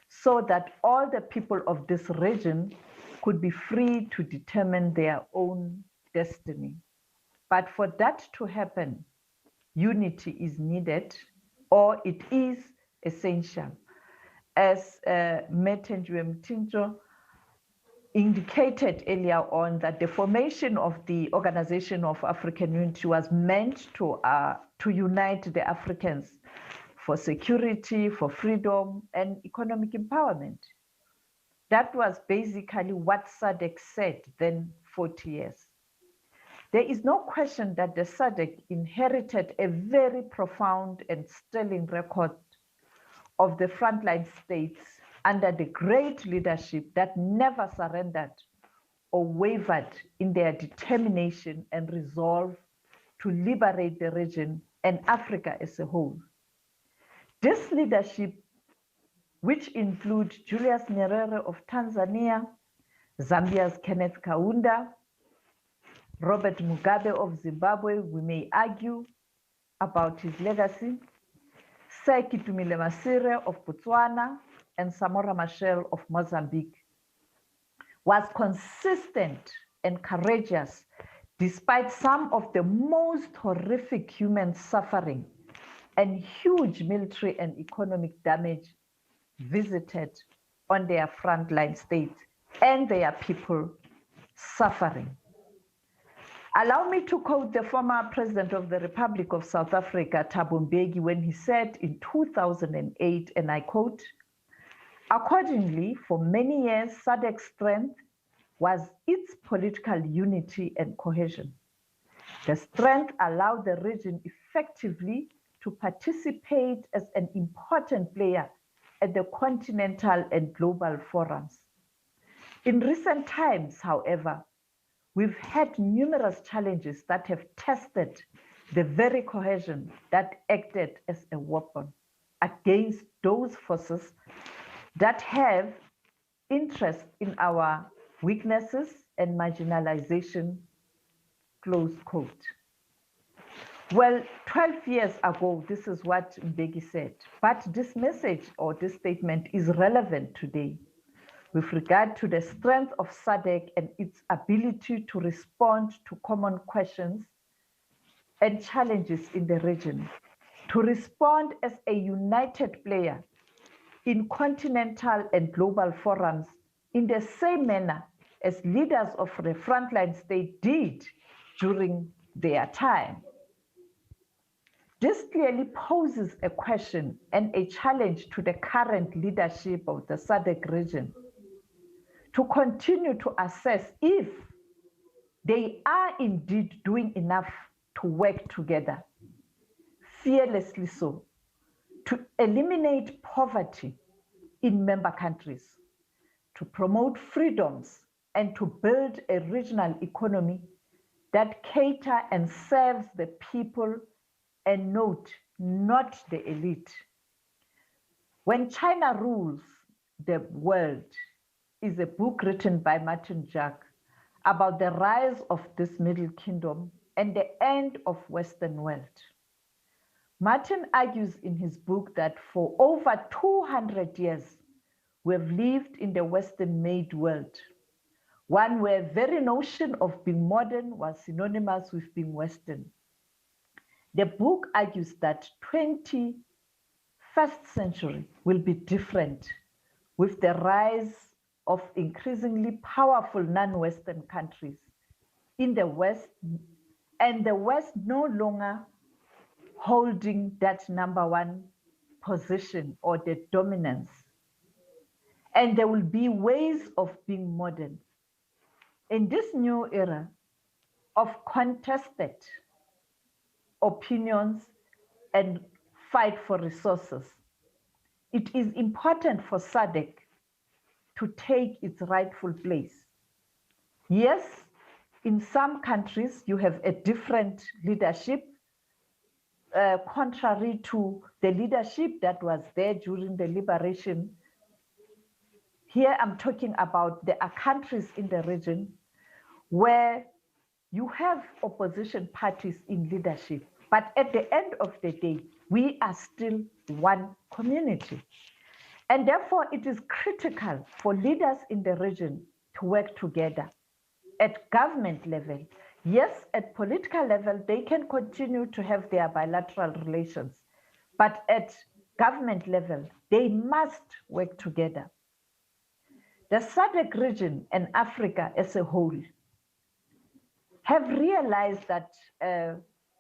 so that all the people of this region could be free to determine their own destiny. But for that to happen, unity is needed, or it is essential. As Methenjwe Mtintso indicated earlier on, that the formation of the Organization of African Unity was meant to unite the Africans for security, for freedom, and economic empowerment. That was basically what SADC said then 40 years. There is no question that the SADC inherited a very profound and sterling record of the frontline states under the great leadership that never surrendered or wavered in their determination and resolve to liberate the region and Africa as a whole. This leadership, which include Julius Nyerere of Tanzania, Zambia's Kenneth Kaunda, Robert Mugabe of Zimbabwe, we may argue about his legacy, Sekitumile Masire of Botswana, and Samora Machel of Mozambique, was consistent and courageous despite some of the most horrific human suffering and huge military and economic damage visited on their frontline states and their people suffering. Allow me to quote the former President of the Republic of South Africa, Thabo Mbeki, when he said in 2008, and I quote, "Accordingly, for many years, SADC's strength was its political unity and cohesion. The strength allowed the region effectively to participate as an important player at the continental and global forums. In recent times, however, we've had numerous challenges that have tested the very cohesion that acted as a weapon against those forces that have interest in our weaknesses and marginalization," close quote. Well, 12 years ago, this is what Mbeki said, but this message or this statement is relevant today with regard to the strength of SADC and its ability to respond to common questions and challenges in the region, to respond as a united player in continental and global forums in the same manner as leaders of the frontline state did during their time. This clearly poses a question and a challenge to the current leadership of the SADC region to continue to assess if they are indeed doing enough to work together, fearlessly so, to eliminate poverty in member countries, to promote freedoms, and to build a regional economy that caters and serves the people, and note, not the elite. When China Rules the World is a book written by Martin Jacques about the rise of this Middle Kingdom and the end of Western world. Martin argues in his book that for over 200 years, we've lived in the Western-made world, one where very notion of being modern was synonymous with being Western. The book argues that 21st century will be different with the rise of increasingly powerful non-Western countries in the West, and the West no longer holding that #1 position or the dominance. And there will be ways of being modern. In this new era of contested opinions and fight for resources, it is important for SADC to take its rightful place. Yes, In some countries, you have a different leadership, contrary to the leadership that was there during the liberation. Here I'm talking about there are countries in the region where you have opposition parties in leadership, but at the end of the day, we are still one community. And therefore, it is critical for leaders in the region to work together at government level. Yes, at political level, they can continue to have their bilateral relations, but at government level, they must work together. The SADC region and Africa as a whole have realized that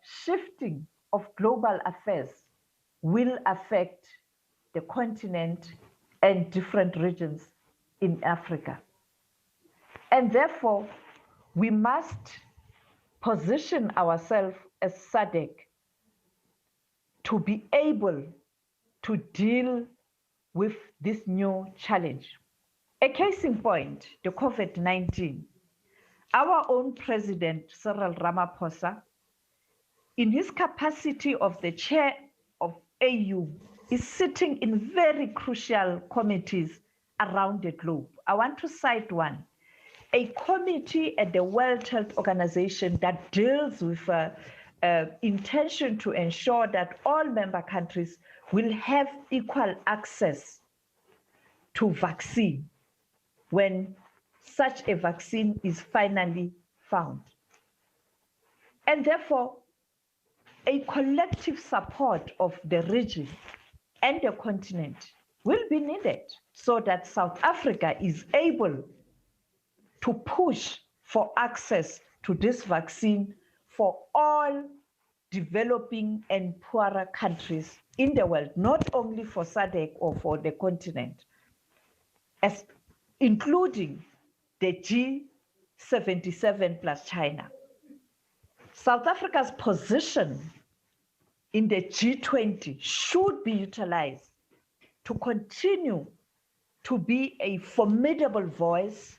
shifting of global affairs will affect the continent and different regions in Africa. And therefore, we must position ourselves as SADC to be able to deal with this new challenge. A case in point, the COVID-19. Our own President, Cyril Ramaphosa, in his capacity of the chair of AU, is sitting in very crucial committees around the globe. I want to cite one, a committee at the World Health Organization that deals with intention to ensure that all member countries will have equal access to vaccine when such a vaccine is finally found. And therefore, a collective support of the region and the continent will be needed so that South Africa is able to push for access to this vaccine for all developing and poorer countries in the world, not only for SADC or for the continent, as including the G77 plus China. South Africa's position in the G20 should be utilized to continue to be a formidable voice,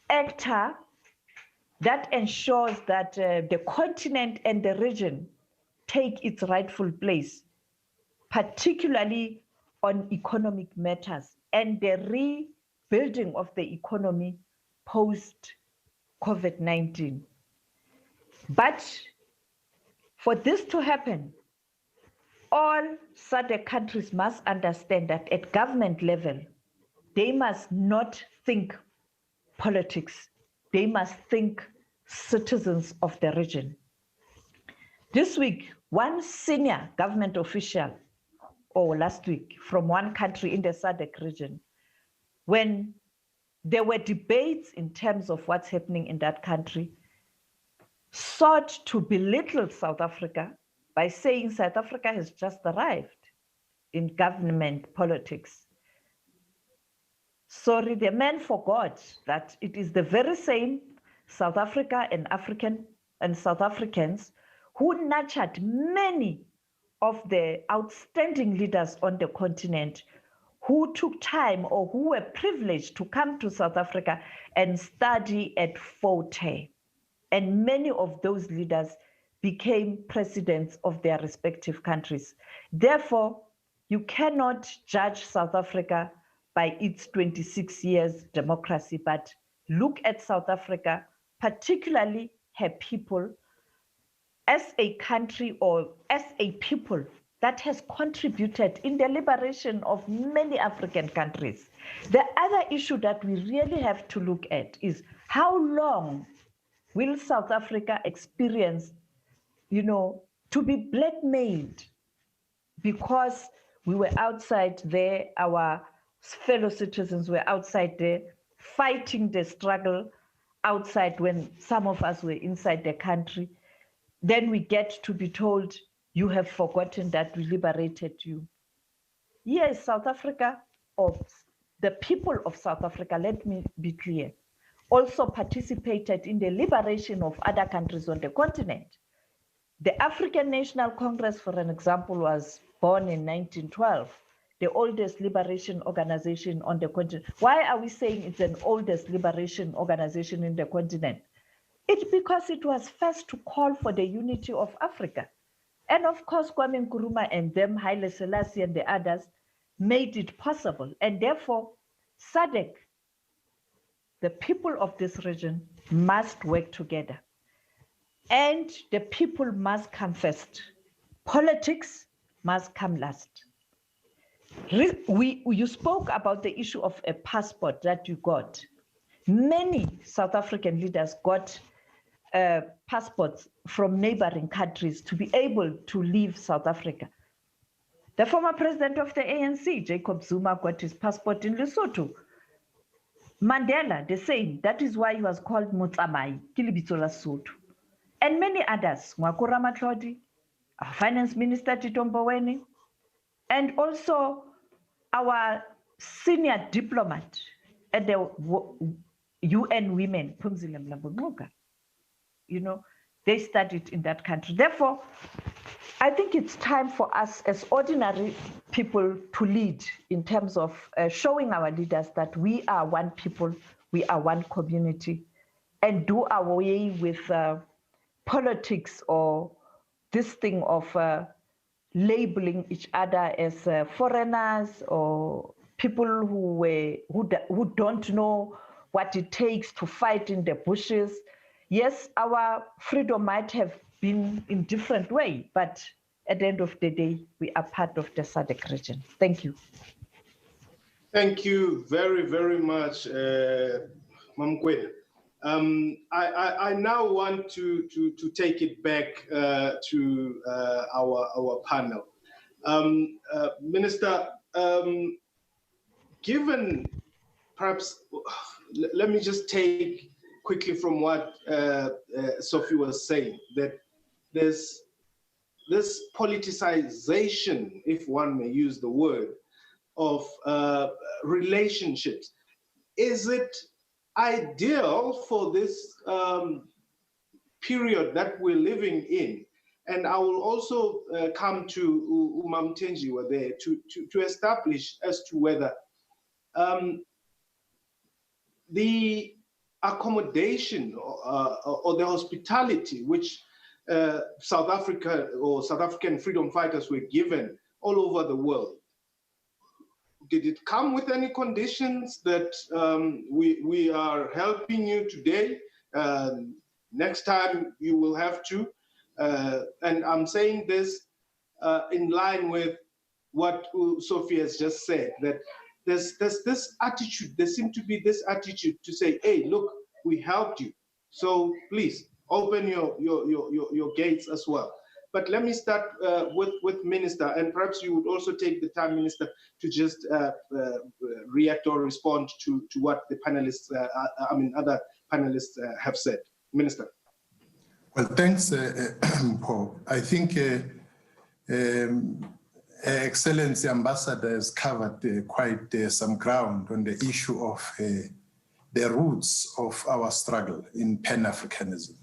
actor that ensures that the continent and the region take its rightful place, particularly on economic matters and the rebuilding of the economy post-COVID-19. But for this to happen, all SADC countries must understand that at government level, they must not think politics. They must think citizens of the region. This week, one senior government official, or last week, from one country in the SADC region, when there were debates in terms of what's happening in that country, sought to belittle South Africa by saying South Africa has just arrived in government politics. Sorry, the man forgot that it is the very same South Africa and South Africans who nurtured many of the outstanding leaders on the continent who took time or who were privileged to come to South Africa and study at Soweto. And many of those leaders became presidents of their respective countries. Therefore, you cannot judge South Africa by its 26 years democracy, but look at South Africa, particularly her people, as a country or as a people that has contributed in the liberation of many African countries. The other issue that we really have to look at is how long will South Africa experience, to be blackmailed because we were outside there, our fellow citizens were outside there fighting the struggle outside when some of us were inside the country. Then we get to be told, you have forgotten that we liberated you. Yes, South Africa, or the people of South Africa, let me be clear, also participated in the liberation of other countries on the continent. The African National Congress, for an example, was born in 1912, the oldest liberation organization on the continent. Why are we saying it's an oldest liberation organization in the continent? It's because it was first to call for the unity of Africa. And of course, Kwame Nkrumah and them, Haile Selassie and the others, made it possible. And therefore, SADC, the people of this region, must work together. And the people must come first. Politics must come last. You spoke about the issue of a passport that you got. Many South African leaders got passports from neighboring countries to be able to leave South Africa. The former president of the ANC, Jacob Zuma, got his passport in Lesotho. Mandela, the same. That is why he was called Motsamai, Kilibitso la Sotho. And many others, Ngwakura Matlodi, our finance minister, Tito Mboweni, and also our senior diplomat at the UN Women, Phumzile Mlambo-Ngcuka. You know, they studied in that country. Therefore, I think it's time for us as ordinary people to lead in terms of showing our leaders that we are one people, we are one community, and do away with politics or this thing of labeling each other as foreigners or people who don't know what it takes to fight in the bushes. Yes, our freedom might have been in different way, but at the end of the day, we are part of the SADC region. Thank you. Thank you very, very much, Mamkwena. I now want to take it back to our panel. Minister, given perhaps, let me just take quickly from what Sophie was saying, that there's this politicization, if one may use the word, of relationships. Is it ideal for this period that we're living in? And I will also come to Umamtenjiwa there to establish as to whether the accommodation or the hospitality which South Africa or South African freedom fighters were given all over the world, did it come with any conditions that we are helping you today? Next time you will have to. And I'm saying this in line with what Sophie has just said, that there's this attitude, there seems to be this attitude to say, hey, look, we helped you. So please open your gates as well. But let me start with Minister, and perhaps you would also take the time, Minister, to just react or respond to what the panelists, other panelists have said. Minister. Well, thanks, Paul. I think Excellency Ambassador has covered quite some ground on the issue of the roots of our struggle in Pan-Africanism.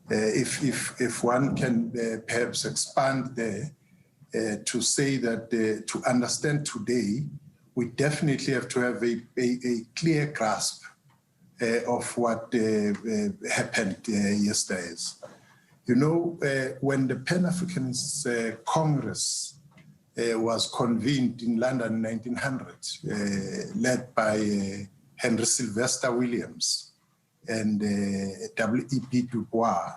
If one can perhaps expand there to say that to understand today, we definitely have to have a clear grasp of what happened yesterday. You know, when the Pan-Africanist Congress was convened in London in 1900, led by Henry Sylvester Williams and W.E.B. Du Bois,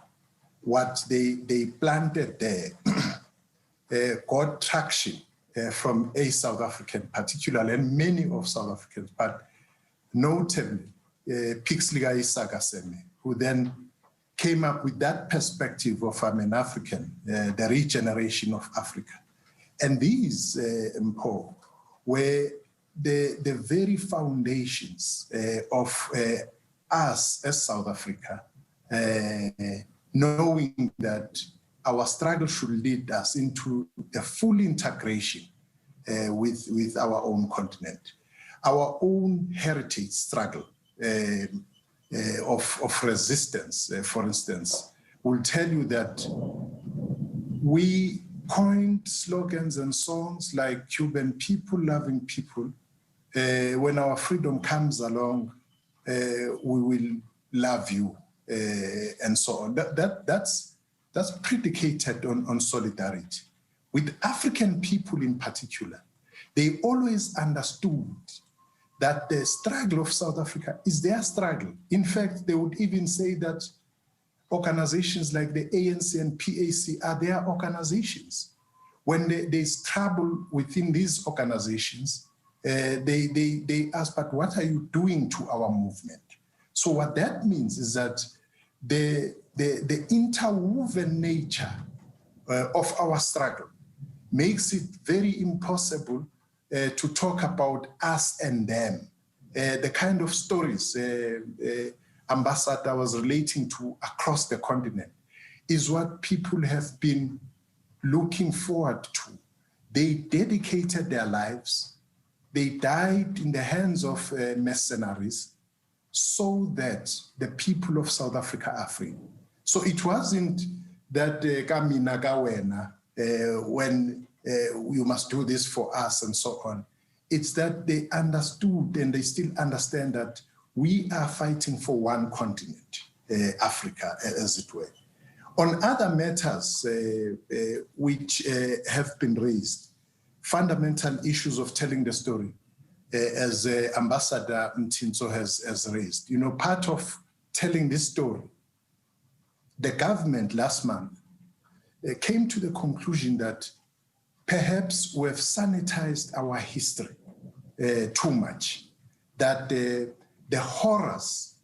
what they planted there got traction from a South African particularly, and many of South Africans, but notably Pixley Isagaseme, who then came up with that perspective of an African, the regeneration of Africa. And these, Mpo, were the very foundations of us as South Africa, knowing that our struggle should lead us into a full integration with our own continent. Our own heritage struggle of resistance, for instance, will tell you that we coined slogans and songs like Cuban people loving people. When our freedom comes along, we will love you. and so on. That's predicated on solidarity. With African people in particular, they always understood that the struggle of South Africa is their struggle. In fact, they would even say that organizations like the ANC and PAC are their organizations. When there's trouble within these organizations, they ask, but what are you doing to our movement? So what that means is that the interwoven nature of our struggle makes it very impossible to talk about us and them. The kind of stories Ambassador was relating to across the continent is what people have been looking forward to. They dedicated their lives, they died in the hands of mercenaries so that the people of South Africa are free. So it wasn't that Kamina Gawena, when you must do this for us and so on. It's that they understood and they still understand that we are fighting for one continent, Africa, as it were. On other matters which have been raised, fundamental issues of telling the story, as Ambassador Mtinso has raised. You know, part of telling this story, the government last month came to the conclusion that perhaps we have sanitized our history too much, that the horrors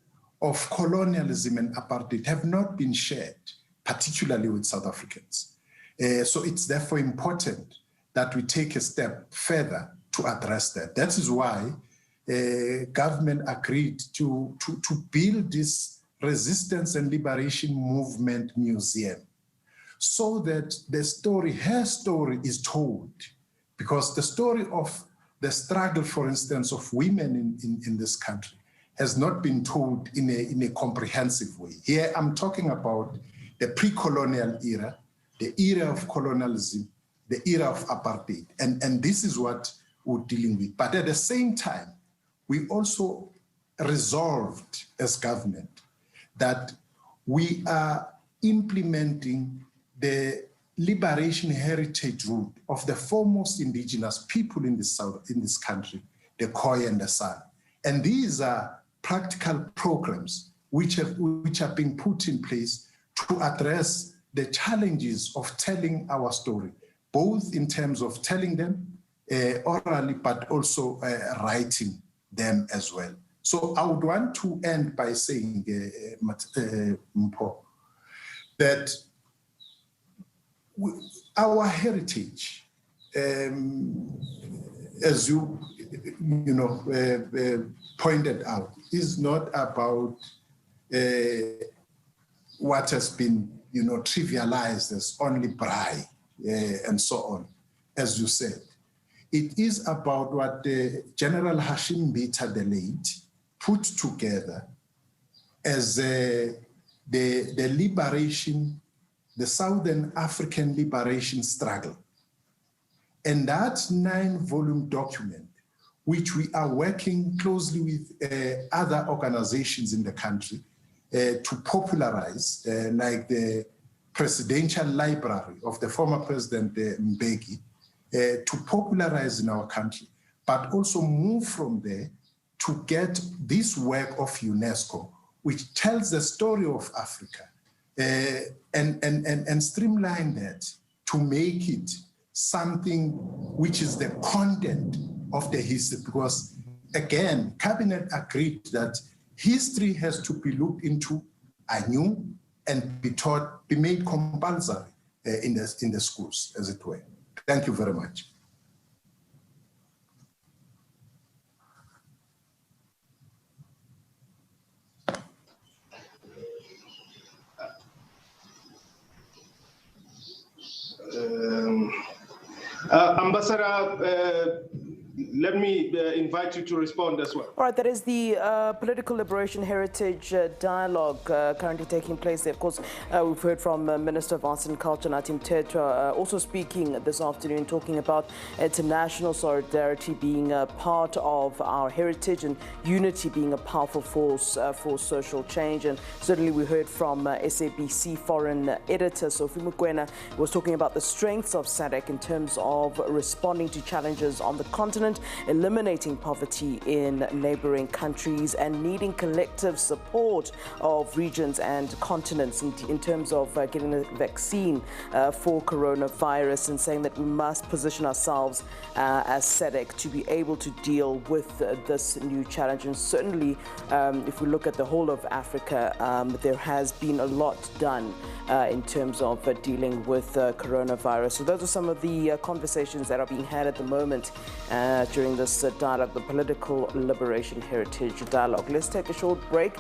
of colonialism and apartheid have not been shared, particularly with South Africans. So it's therefore important that we take a step further to address that. That is why government agreed to build this Resistance and Liberation Movement Museum, so that the story, her story, is told. Because the story of the struggle, for instance, of women in this country has not been told in a comprehensive way. Here I'm talking about the pre-colonial era, the era of colonialism, the era of apartheid. And this is what we're dealing with. But at the same time, we also resolved as government that we are implementing the liberation heritage route of the foremost indigenous people in this country, the Khoi and the San. And these are practical programs which are being put in place to address the challenges of telling our story, both in terms of telling them orally, but also writing them as well. So I would want to end by saying, Mpho, that our heritage, as you pointed out, is not about what has been trivialized as only braai and so on, as you said. It is about what General Hashim Mbita the late put together as the liberation, the Southern African liberation struggle. And that 9-volume document, which we are working closely with other organizations in the country to popularize, like the Presidential Library of the former President Mbeki, to popularize in our country, but also move from there to get this work of UNESCO, which tells the story of Africa, and streamline that to make it something which is the content of the history. Because again, Cabinet agreed that history has to be looked into anew and be made compulsory in the schools, as it were. Thank you very much. Ambassador let me invite you to respond as well. All right, that is the Political Liberation Heritage Dialogue currently taking place there. Of course, we've heard from Minister of Arts and Culture, Natim Tetra, also speaking this afternoon, talking about international solidarity being a part of our heritage and unity being a powerful force for social change. And certainly we heard from SABC foreign editor Sophie Mokoena, who was talking about the strengths of SADC in terms of responding to challenges on the continent, eliminating poverty in neighboring countries, and needing collective support of regions and continents in terms of getting a vaccine for coronavirus, and saying that we must position ourselves as SADC to be able to deal with this new challenge. And certainly, if we look at the whole of Africa, there has been a lot done in terms of dealing with coronavirus. So those are some of the conversations that are being had at the moment during this dialogue, the Political Liberation Heritage Dialogue. Let's take a short break.